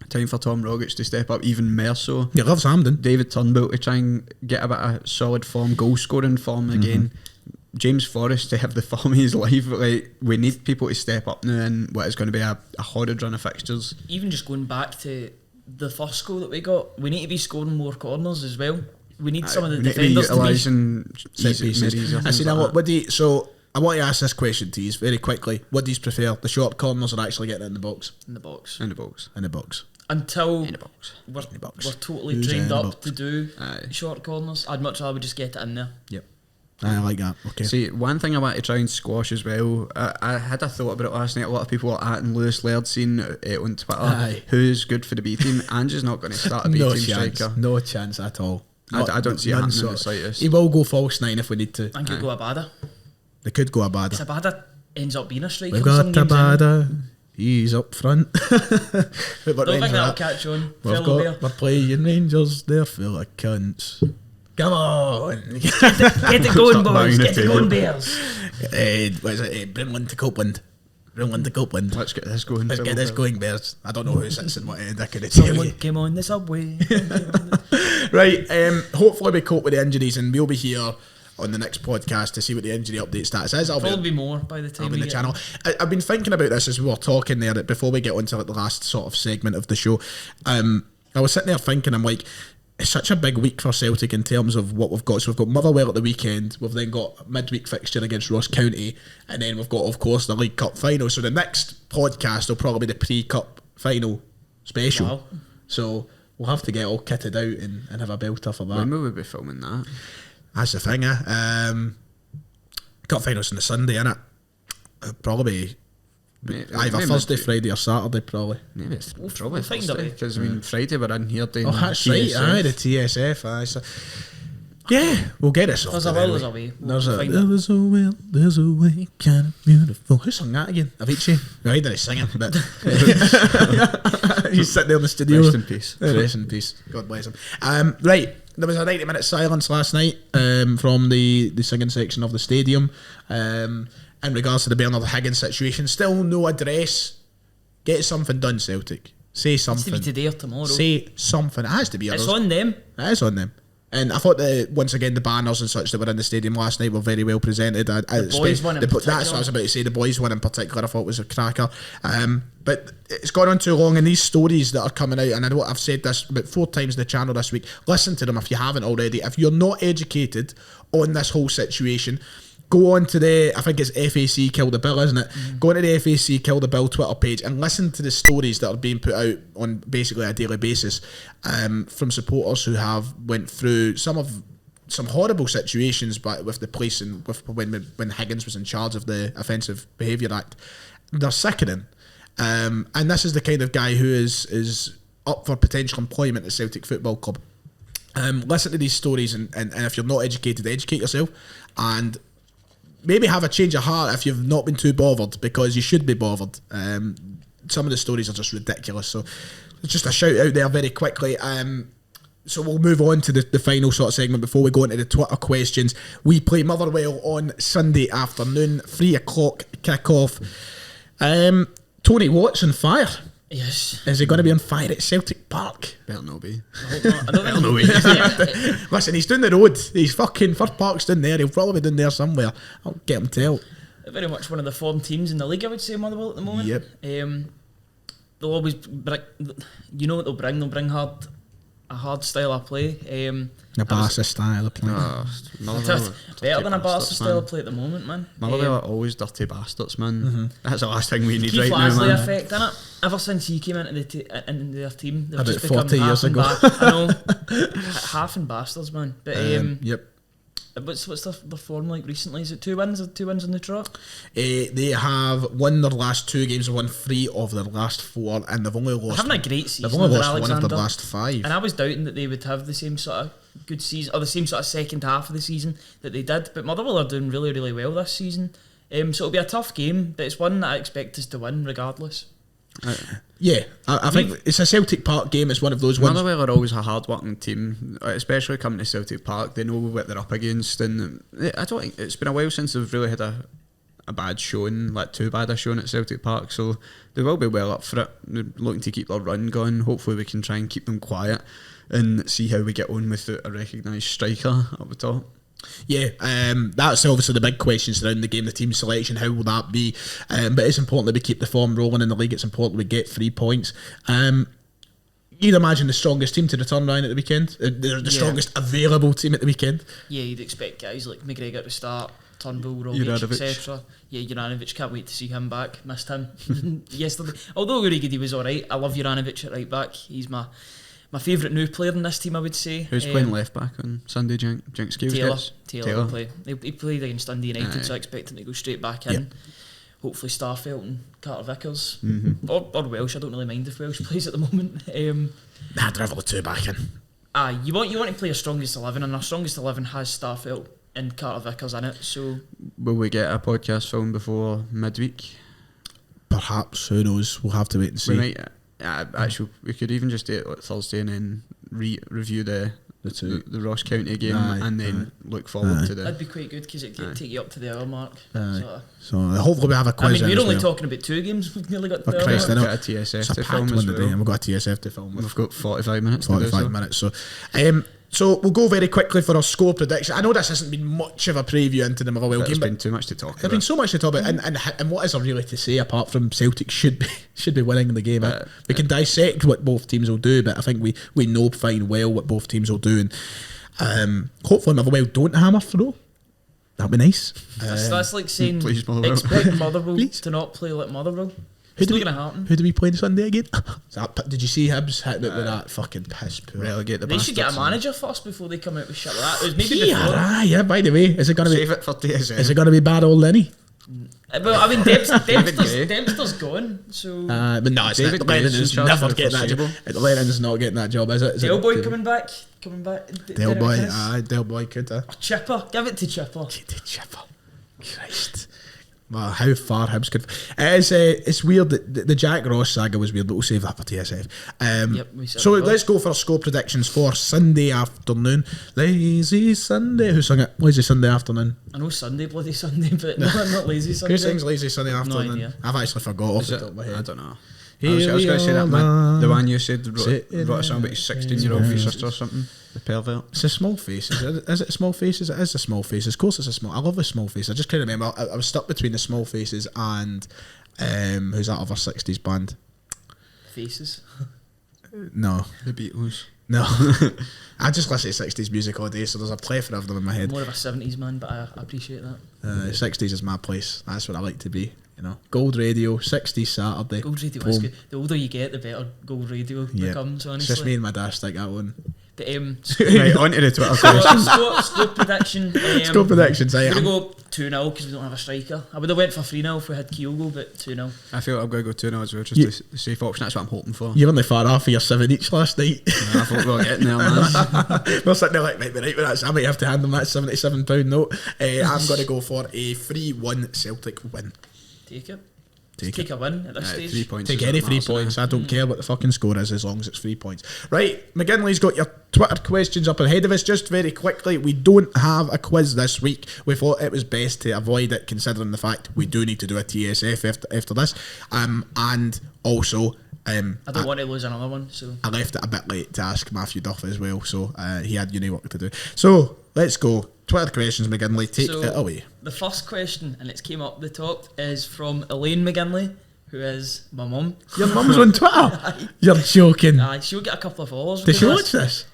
Time for Tom Rogic to step up even more so. You love Hampden. David Turnbull to try and get a bit of solid form, goal scoring form again. James Forrest to have the form of his life. Like, we need people to step up now in what is going to be a horrid run of fixtures. Even just going back to the first goal that we got, we need to be scoring more corners as well. We need some of the We need to be defenders to be. utilising Set easy- pieces. easier I things see like now. that. What do you, so I want to ask this question to you very quickly. What do you prefer? The short corners or actually getting it in the box? In the box. in the box. In the box. Until In the box. we're, the box. we're totally Who's in trained the up box? to do Aye. short corners, I'd much rather just get it in there. Yep. I like that. Okay. See, one thing I want to try and squash as well, I had a thought about it last night. A lot of people are at Lewis Laird scene on Twitter. Aye. Who's good for the B team? Ange's not going to start a B no team chance. striker. No chance at all. I don't see it None happening in the sort. slightest. He will go false nine if we need to. I think you'll go Abada. They could go Abada. Abada ends up being a striker. We've in some got games anyway. Abada. He's up front. Don't think that'll catch on. We've Fellow got bear. we're playing Rangers. They're full of cunts. Come on. Get it going, Stop banging boys. the Get it table. going, Bears. What is it? Brimland to Copeland. Brimland to Copeland. Let's get this going. Let's get this Phil. going, Bears. I don't know who sits in what end. I couldn't tell Someone you. came on the subway. Right. Hopefully we cope with the injuries, and we'll be here on the next podcast to see what the injury update status is. I'll be Probably be more by the time on we the get channel. I've been thinking about this as we were talking there that before we get onto like the last sort of segment of the show. I was sitting there thinking, I'm like, it's such a big week for Celtic in terms of what we've got. So we've got Motherwell at the weekend. We've then got a midweek fixture against Ross County, and then we've got, of course, the League Cup final. So the next podcast will probably be the pre-cup final special. Wow. So we'll have to get all kitted out and have a belter for that. When will we be filming that? That's the thing, Cup finals on the Sunday, innit? Probably either Thursday, Friday or Saturday, probably. Maybe it's probably we'll find a way. because I mean Friday we're in here doing. Oh, that's right, TSF. aye, the TSF, aye. So, yeah, we'll get it sorted. There's a will, there's a anyway. way. We'll find it. There's a will, there's a way, kind of beautiful. Who sung that again? Avicii? No, he didn't sing it, but he's sitting there in the studio. Rest in peace. Rest in peace. God bless him. Right, there was a 90-minute silence last night from the singing section of the stadium in regards to the Bernard Higgins situation. Still no address. Get something done, Celtic. Say It's to something. be today or tomorrow. Say something. It has to be. It's others. on them. It is on them. And I thought that once again the banners and such that were in the stadium last night were very well presented. The boys one in that's what I particular. was about to say. The boys one in particular I thought was a cracker. But it's gone on too long, and these stories that are coming out, and I know I've said this about 4 times on the channel this week. Listen to them if you haven't already. If you're not educated on this whole situation, go on to the, I think it's FAC Kill the Bill, isn't it? Go on to the FAC Kill the Bill Twitter page and listen to the stories that are being put out on basically a daily basis from supporters who have went through some horrible situations, but with the police and with when Higgins was in charge of the Offensive Behaviour Act. They're sickening. And this is the kind of guy who is up for potential employment at Celtic Football Club. Listen to these stories, and if you're not educated, educate yourself, and maybe have a change of heart if you've not been too bothered, because you should be bothered. Some of the stories are just ridiculous. So it's just a shout out there very quickly. So we'll move on to the final sort of segment before we go into the Twitter questions. We play Motherwell on Sunday afternoon, 3 o'clock kick-off. Tony Watt's on fire. Yes. Is he going to be on fire at Celtic Park? Better not be. I don't know. Yeah. Listen, he's down the road. He's fucking First Park's down there. He'll probably be down there somewhere. I'll get him to help. Very much one of the form teams in the league, I would say, Motherwell at the moment. Yep. They'll always bring, you know what they'll bring. They'll bring a hard style of play. A Barca style of play. Better than a Barca style of play at the moment, man. Motherwell are always dirty bastards, man. That's the last thing we need Keith right now, Lasley man. effect, innit? Ever since he came into into their team, they've About just become 40 years half and ago. I know, half and bastards, man. But Yep. What's their form like recently? Is it 2 wins or 2 wins on the trot? They have won their last 2 games and won 3 of their last 4, and they've only lost. Having a great season. They've only under lost one of Alexander. their last 5. And I was doubting that they would have the same sort of good season or the same sort of second half of the season that they did. But Motherwell are doing really, really well this season. So it'll be a tough game, but it's one that I expect us to win regardless. Yeah, I think it's a Celtic Park game. It's one of those ones. Motherwell are always a hard-working team, especially coming to Celtic Park. They know what they're up against, and I don't think it's been a while since they've really had a bad showing, like too bad a showing at Celtic Park. So they will be well up for it. They're looking to keep their run going. Hopefully, we can try and keep them quiet and see how we get on with a recognised striker up the top. Yeah, that's obviously the big questions around the game, the team selection, how will that be? But it's important that we keep the form rolling in the league. It's important we get 3 points. You'd imagine the strongest team to return, Ryan, at the weekend. They're the strongest available team at the weekend. Yeah, you'd expect guys like McGregor to start, Turnbull, Rogic, Juranovic. etc. Yeah, Juranovic, can't wait to see him back. Missed him yesterday. Although Urigidi was alright, I love Juranovic at right back. He's my favourite new player in this team, I would say. Who's playing left back on Sunday? Jinx Taylor will play. He played against Dundee United, so I expect him to go straight back in. Yep. Hopefully Starfelt and Carter Vickers. Mm-hmm. Or Welsh, I don't really mind if Welsh plays at the moment. I'd rather the 2 back in. You want to play a strongest 11, and our strongest 11 has Starfelt and Carter Vickers in it, so... Will we get a podcast filmed before midweek? Perhaps, who knows? We'll have to wait and see. We might. Actually, we could even just do it like Thursday and then review the Ross County game and then look forward to That'd the... be quite good because it'd take you up to the hour mark. So hopefully we have a quiz. I mean, we're only as well. talking about 2 games. We've nearly got to the hour Christ, I mark. know. Got a TSF It's a to packed film one as today, well. and we've got a TSF to film with. We've got 45 minutes. 45 minutes. So we'll go very quickly for our score prediction. I know this hasn't been much of a preview into the Motherwell game, There's but been too much to talk there's been about. so much to talk about, and what is there really to say apart from Celtic should be winning the game? We can dissect what both teams will do, but I think we know fine well what both teams will do, and hopefully Motherwell don't hammer throw. That'd be nice. That's like saying Please, Motherwell. expect Motherwell Please. to not play like Motherwell. Who It's do not we- going to happen. Who do we play on Sunday again? Did you see Hibs hitting it with that fucking piss poor? Relegate the They should get a bastards. manager first before they come out with shit like that. It was maybe Yeah, before. by the way, is it going to be? Save it for TSN. Is it going to be bad old Lenny? Well, I mean, Gray. Dempster's gone, so... But no, it's David not. Gray is in Lennon's charge never for the getting that job. foreseeable. Lennon's not getting that job, is it? Del Boy coming back. Del Boy, Del Boy could have. Chipper, give it to Chipper. Chipper. Christ. Well, how far Hibs could... It's weird that the Jack Ross saga was weird, but we'll save that for TSF. Yep, we So certainly will. let's go for our score predictions for Sunday afternoon. Lazy Sunday. Who sung it? Lazy Sunday afternoon. I know Sunday, bloody Sunday, but no, I'm not lazy Sunday. Who sings Lazy Sunday afternoon? idea. I've actually forgot off Is the it? top of my I head. don't know. Here I was going to say that we man, are, the one you said sitting wrote a song about his 16-year-old sister or something. The pervert. It's a Small Faces. Is it Small Faces? It is a Small Faces. Of course, it's a Small. I love the Small Faces. I just can't remember. I was stuck between the Small Faces and who's that other 60s band? Faces. No, The Beatles. no. I just listen to 60s music all day, so there's a plethora of them in my head. More of a 70s man, but I appreciate that. 60s is my place. That's what I like to be. You know, Gold Radio, 60s Saturday. Gold Radio Boom. is good. The older you get, the better Gold Radio becomes, It's honestly. just me and my dad stick that one. But, Right, on to the Twitter question. score prediction. Score predictions. I'm going to go 2-0 because we don't have a striker. I would have went for 3-0 if we had Kyogo, but 2-0. I feel I'm going to go 2-0 as well, just the safe option. That's what I'm hoping for. You're only far off of your 7 each last night. I thought we were getting there, man. We're sitting there like, might be right with that. So I might have to hand them that £77 note. I'm going to go for a 3-1 Celtic win. Take it. Take Take a win at this stage. 3 points. Take is any what 3 matters, innit? points. I don't care what the fucking score is as long as it's 3 points. Right, McGinley's got your Twitter questions up ahead of us. Just very quickly, we don't have a quiz this week. We thought it was best to avoid it, considering the fact we do need to do a TSF after this. And also... I don't want to lose another one, so... I left it a bit late to ask Matthew Duff as well, so he had uni work to do. So, let's go. Twitter questions, McGinley. Take it away. The first question, and it's came up the top, is from Elaine McGinley, who is my mum. Your mum's on Twitter? You're joking. She'll get a couple of followers. Does she from watch this?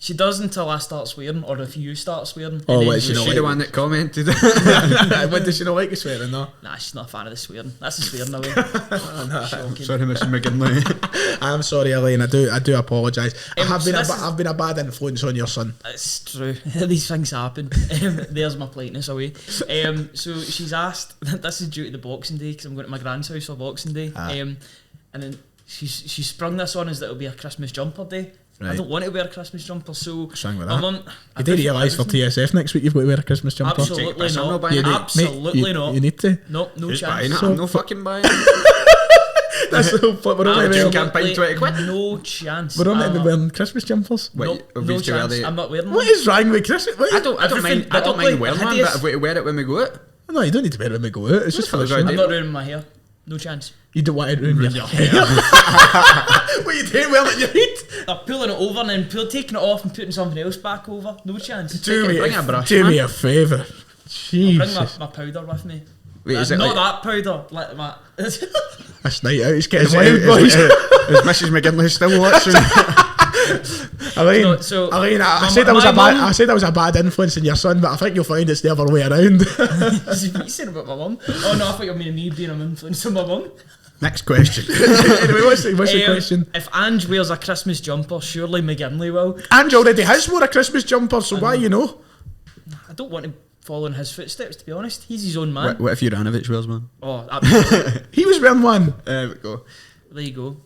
She does until I start swearing, or if you start swearing. Oh, and what, then she Was not she like the one that commented? When does she not like you swearing, though? Nah, she's not a fan of the swearing. That's the swearing away. Shocking. Sorry, Mrs. McGinley. I'm sorry, Elaine. I do apologise. So I've been a bad influence on your son. It's true. These things happen. There's my politeness away. So she's asked. This is due to the Boxing Day because I'm going to my grand's house for Boxing Day. And then she sprung this on us that it'll be a Christmas jumper day. Right. I don't want to wear a Christmas jumper, so What's wrong with my that? mum. You do realise for TSF next week you've got to wear a Christmas jumper? Absolutely I'm not not. buying it. Absolutely not. You need to. No, no Who's chance. buying it? I'm no fucking buying. That's the whole point. We're only Absolutely. wearing, Campaign 20 quid. No chance. we're only wearing Christmas jumpers. No, Wait, no obviously wear chance. the- I'm not wearing What one. is wrong with Christmas? What is- I don't mind ugly, wearing one, hideous. but I've got to wear it when we go out. No, you don't need to wear it when we go out. It's just for the That's what I show. I'm not ruining my hair. No chance. You don't want to ruin your hair. What you doing? Well, your head. They're pulling it over and then taking it off and putting something else back over. No chance. Bring a brush, Do man. me a favour. Bring Jesus. my powder with me. Wait, is it not like- that powder. Like my. This night out is Is getting wild, boys. Mrs. McGinley still watching? Elaine, No, so- Elaine, I my- said I my said I was a bad influence in your son, but I think you'll find it's the other way around. What are you saying about my mum? Oh no, I thought you were meaning me being an influence on my mum. Next question. Anyway, what's the question? If Ange wears a Christmas jumper, surely McGinley will. Ange already has wore a Christmas jumper, so why, you know? I don't want to follow in his footsteps, to be honest. He's his own man. What if Juranovic wears one? Oh, absolutely. He was wearing one. There we go. There you go.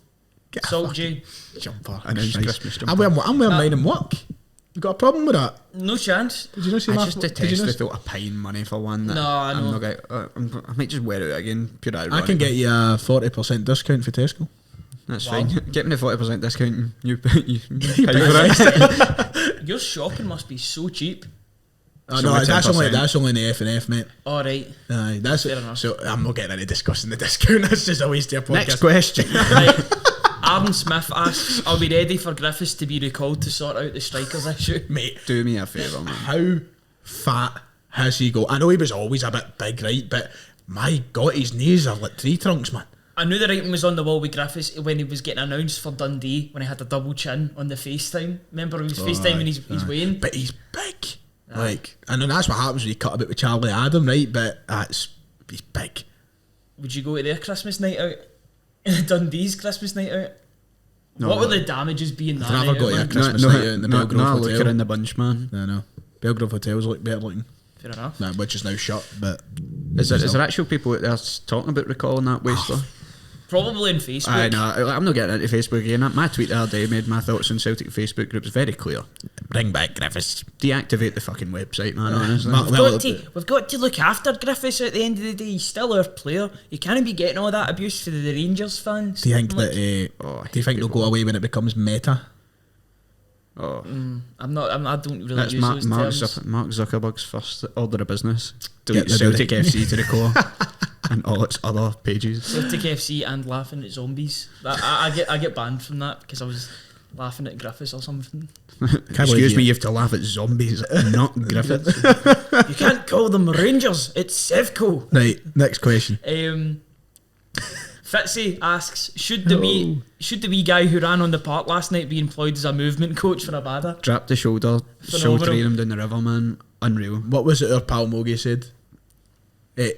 Get a Salt fucking J. jumper. An Ange Christ. Christmas jumper. I'm wearing mine in work. You got a problem with that? No chance. Did you not see I my... just did you detest not- the thought of paying money for one. That No, I I'm know. not going. I might just wear it again. Pure irony. I can get you a 40% discount for Tesco. That's Wow. fine. Get me the 40% discount. And you pay for it. Your shopping must be so cheap. Oh, It's no, only that's 10%. only in the F&F, mate. Alright. Aye, that's Fair enough. So I'm not getting into discussing the discount. That's just a waste of your podcast. Next question. Right. Aaron Smith asks, are we ready for Griffiths to be recalled to sort out the strikers issue? Mate, Do me a favour, man. how fat has he got? I know he was always a bit big, right? But my God, his knees are like tree trunks, man. I knew the writing was on the wall with Griffiths when he was getting announced for Dundee, when he had a double chin on the FaceTime. Remember he was FaceTiming his weighing? But he's big. Like, and then that's what happens when you cut a bit with Charlie Adam, right? But he's big. Would you go to their Christmas night out? Dundee's Christmas night out? No. What would the damages be in that I've never night got out, to a man? Christmas night out in the Belgrove no, Hotel. looker in the bunch, man. No. Belgrove Hotels look better looking. Fair enough. Nah, which is now shut, but... Is there actual people out there talking about recalling that waster? Probably on Facebook. I know. I'm not getting into Facebook again. My tweet the other day made my thoughts on Celtic Facebook groups very clear. Bring back Griffiths. Deactivate the fucking website, man. Honestly. Mark- We've got to look after Griffiths at the end of the day. He's still our player. You can't be getting all that abuse for the Rangers fans. Do you think Like, that... I do you think they'll go away when it becomes meta? Oh, I don't really that's use Mark, those Mark, terms. Mark Zuckerberg's first order of business. Get Delete rid of Celtic it. FC to the core and all its other pages. Celtic FC and laughing at zombies. I get banned from that because I was laughing at Griffiths or something. Excuse me, you have to laugh at zombies, not Griffiths. You can't call them Rangers. It's Sevco. Right, next question. Fitzy asks, should the wee guy who ran on the park last night be employed as a movement coach for Abada? Drop the shoulder, Phenomenal. train him down the river, man. Unreal. What was it our pal Mogi said?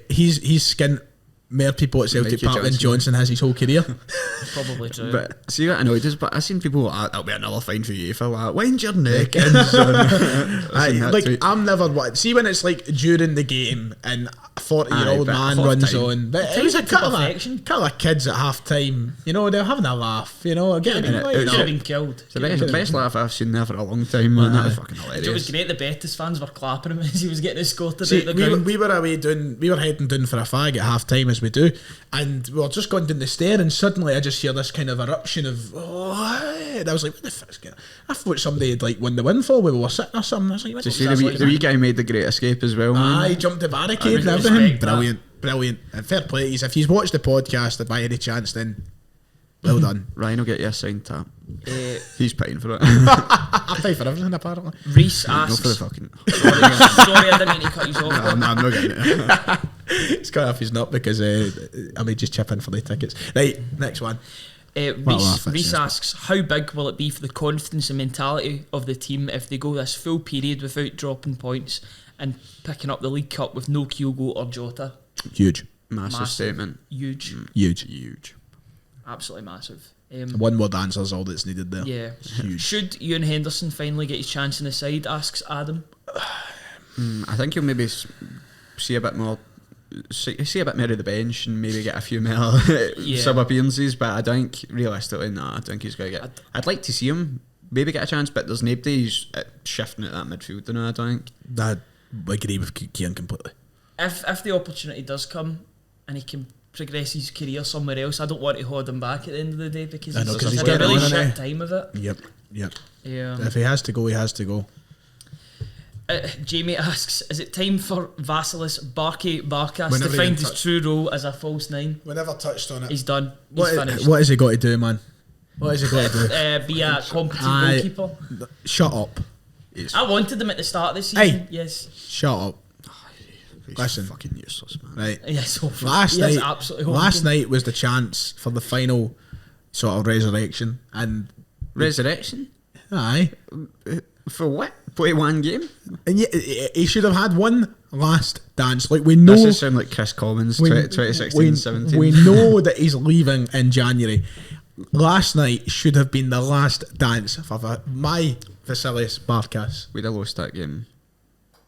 He's skint more people at Celtic Mikey Park than Johnson. Johnson has his whole career. Probably true. But see what annoyed us, but I seen people that'll be another fine for you for that. Wind your neck in, son. Aye, Seen that like tweet. I'm never what. See when it's like during the game and a 40-year-old Aye, but man half runs time. on. But it Takes was a it to couple perfection. of kids at half time. You know, they're having a laugh. You know, getting it- like, it Should was have been killed. It's the best laugh I've seen there for a long time, man. That was fucking It was hilarious. great. The Betis fans were clapping him as he was getting escorted See, out the we ground. were away doing. We were heading down for a fag at half time as we do, and we were just going down the stair, and suddenly I just hear this kind of eruption of and I was like, "What the fuck's going on?" I thought somebody had like won the windfall where we were sitting or something. I was like, "What To the see fuck's the that wee, the wee guy made the great escape as well, man. Aye, jumped the barricade and really everything. respect that. Brilliant. And fair play to yous. If you've watched the podcast by any chance, then well done. Ryan will get you a signed tap. Uh, He's paying for it. I pay for everything apparently. Reese Not for the asks, fucking. sorry I didn't mean to cut you off. I'm not getting it. It's cut off his nut because I may just chip in for the tickets. Right, next one. fixtures? Asks, how big will it be for the confidence and mentality of the team if they go this full period without dropping points and picking up the League Cup with no Kyogo or Jota? Huge. Massive statement. Huge. Huge. Absolutely massive. One word answer is all that's needed there. Yeah. Huge. Should Ewan Henderson finally get his chance in the side, asks Adam? I think he'll maybe see a bit more of the bench and maybe get a few more sub appearances, but I think realistically, I think he's going to get. I'd like to see him maybe get a chance, but there's nobody who's shifting at that midfield now, I think. I agree with Kieran completely. If the opportunity does come and he can progress his career somewhere else, I don't want to hold him back at the end of the day because he's had a really shit time of it. Yep. Yeah. If he has to go, he has to go. Jamie asks, is it time for Vasilis Barkas Whenever to he find even his true role as a false nine? We never touched on it. He's done. He's finished. What has he got to do, man? What has he got to do? Be a competent goalkeeper. Shut up. I wanted him at the start of the season. Hey. Yes. Shut up. He's Listen. fucking useless, man. Right. Yes. Last night was the chance for the final sort of resurrection, and Resurrection? aye, For what? Play one game? and yet he should have had one last dance. Like we know, This is sound like Chris Commons, 2016-17. we know that he's leaving in January. Last night should have been the last dance for my Vasilis Barkas. We'd have lost that game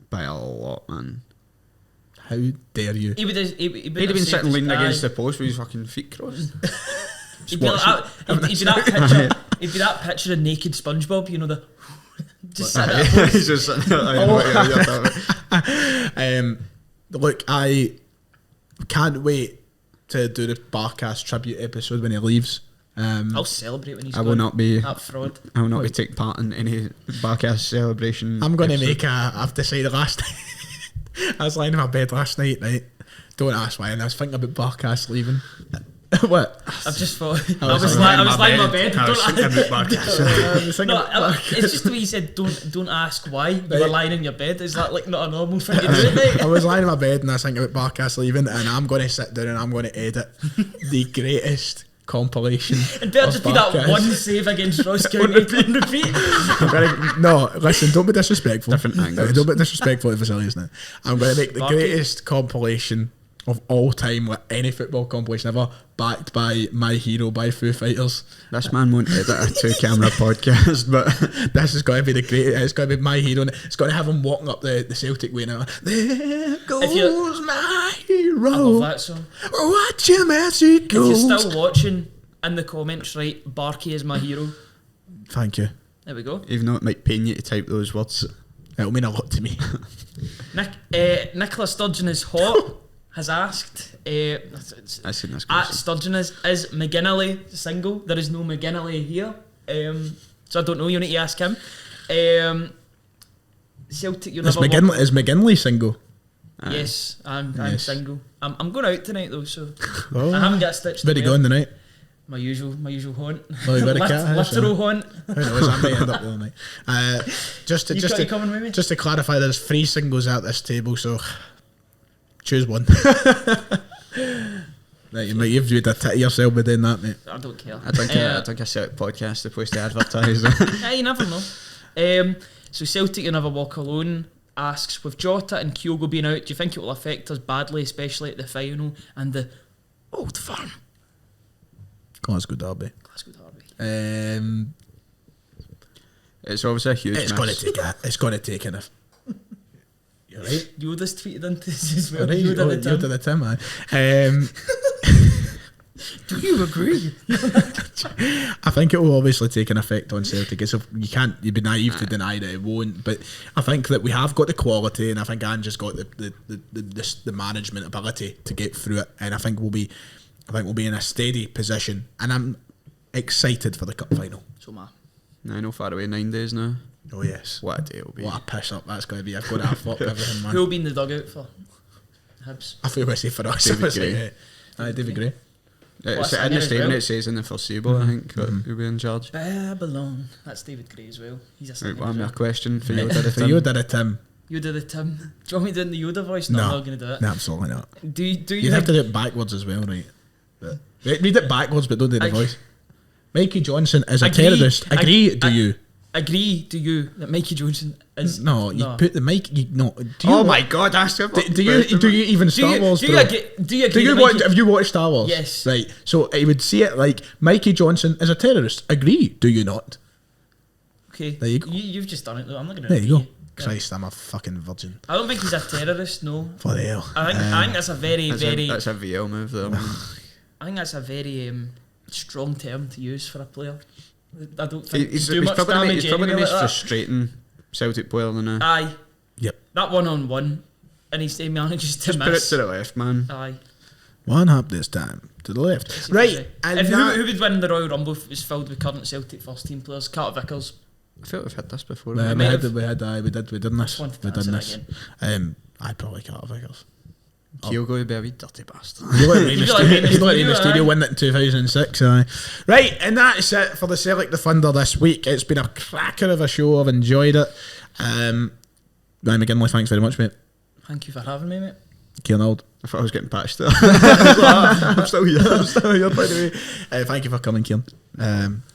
by a lot, man. How dare you? He would have been sitting leaning against the post with his fucking feet crossed. He'd be that picture of naked SpongeBob, you know, the just sat there. He's just sitting there. Look, I can't wait to do the Barkas tribute episode when he leaves. I'll celebrate when he's I will not be. that fraud. I will not be taking part in any Barkas celebration. I'm going to episode. make I have to say the last I was lying in my bed last night, right? Don't ask why, and I was thinking about Barkas leaving. What? I've just thought. I was lying in my bed. I was thinking about Barkas. I was thinking No, about it's just the way you said don't ask why you were lying in your bed. Is that like not a normal thing to do, mate? I was lying in my bed and I was thinking about Barkas leaving, and I'm going to sit down and I'm going to edit the greatest compilation. And better of just be that Barkas. one save against Ross County on repeat. No, listen, don't be disrespectful. Different angles. Don't be disrespectful to Vasilis now. I'm going to make the greatest compilation of all time, with any football compilation ever, backed by My Hero by Foo Fighters. This man won't edit a 2-camera podcast, but This is going to be the greatest. It's going to be My Hero. And it's going to have him walking up the Celtic way now. There goes my hero. I love that song. Watch him as he If goes. you're still watching, in the comments, write Barkey is my hero. Thank you. There we go. even though it might pain you to type those words, It'll mean a lot to me. Nicola Sturgeon is hot. Has asked. I've seen this At question. Sturgeon is McGinley single? There is no McGinley here. So I don't know. You need to ask him. Celtic, you're Is never McGinley single? Yes, I'm Yes. single. I'm going out tonight though, so Oh. I haven't got stitched. Where are you going tonight? My usual haunt. Oh, you got a cat house, Literal haunt. Who knows? I might end up the other night. You coming with me? Just to clarify, there's 3 singles at this table, so choose one. Right, you've viewed a tit yourself by doing that, mate. I don't care. I think I set a podcast to post to advertise. You never know. So Celtic, you never walk alone. Asks, with Jota and Kyogo being out, do you think it will affect us badly, especially at the final and the Old Firm? Glasgow Derby. Glasgow Derby. It's obviously a huge It's going to take enough. You're right. Yoda's tweeted into this as well. Right, Yoda the Yoda Tim. the Tim, Do you agree? I think it will obviously take an effect on Celtic. You'd be naive to deny that it won't. But I think that we have got the quality, and I think Ange's got the management ability to get through it. And I think we'll be in a steady position. And I'm excited for the cup final. So ma. I know, far away, 9 days now. Oh yes, What a day it'll be. what a piss up that's going to be. I've got to have fuck everything, man. Who'll be in the dugout for Hibs? I feel say for us. David I was Gray. like, David Gray. It's What a in the singer as statement well. it says in the foreseeable, I think, who'll be in charge. Babylon. That's David Gray as well. He's a singer. Right, well, as my well. question for you, For Tim. you, did it, Tim? Yoda the Tim. Do you want me to do it in the Yoda voice? No, I'm not going to do it. No, absolutely not. Do you You'd have to do it backwards as well, right? Read it backwards, but don't do the voice. Mikey Johnson is a Agree. terrorist. Agree, do you? Agree, do you, that Mikey Johnson is... No, you put the mic. Do you Oh my God, ask him. Do you even Star Wars? Do you agree Do you that watch? Mikey- Have you watched Star Wars? Yes. Right. So I would see it like Mikey Johnson is a terrorist. Agree? Do you not? Okay. There you go. You've just done it though. I'm not going to There you go. Yeah. Christ, I'm a fucking virgin. I don't think he's a terrorist, no. For the hell. I think that's a very, That's a VL move though. I think that's a very strong term to use for a player. I don't think He's do much damage probably the anyway most like that. frustrating Celtic player than a. Aye, Yep. that 1-on-1, and he manages to Just put it miss. to the left, man. Aye. One up this time to the left. Right. And Who would win the Royal Rumble if it was filled with current Celtic first team players? Carter Vickers. I feel we've had this before. we might have- did this. wanted to We did answer this. that I'd probably Carter Vickers. Kyogo would be a wee dirty bastard. You let Rey You'd be like Rey Mysterio Mysterio, win it in 2006. Right, and that's it for the Sellik the Thunder this week. It's been a cracker of a show. I've enjoyed it. Ryan McGinley, thanks very much, mate. Thank you for having me, mate. Kieran Auld. I thought I was getting patched there. I'm still here. I'm still here, by the way. Thank you for coming, Kieran.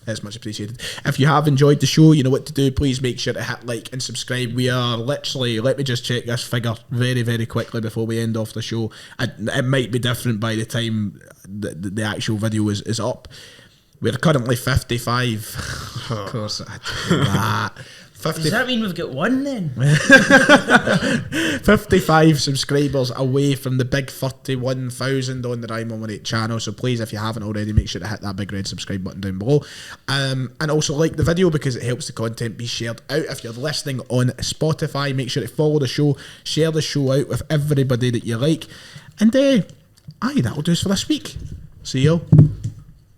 It's much appreciated. If you have enjoyed the show, you know what to do. Please make sure to hit like and subscribe. We are literally, let me just check this figure very, very quickly before we end off the show. It might be different by the time the actual video is up. We're currently 55. Of course, I did that. Does that mean we've got one then? 55 subscribers away from the big 31,000 on the Rhyme on Rate channel. So please, if you haven't already, make sure to hit that big red subscribe button down below. And also like the video because it helps the content be shared out. If you're listening on Spotify, make sure to follow the show, share the show out with everybody that you like. And that'll do us for this week. See you.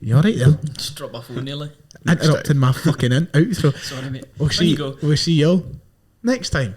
You alright there? Just drop my phone nearly. Interrupting my fucking outro. Sorry, mate. We'll see you all next time.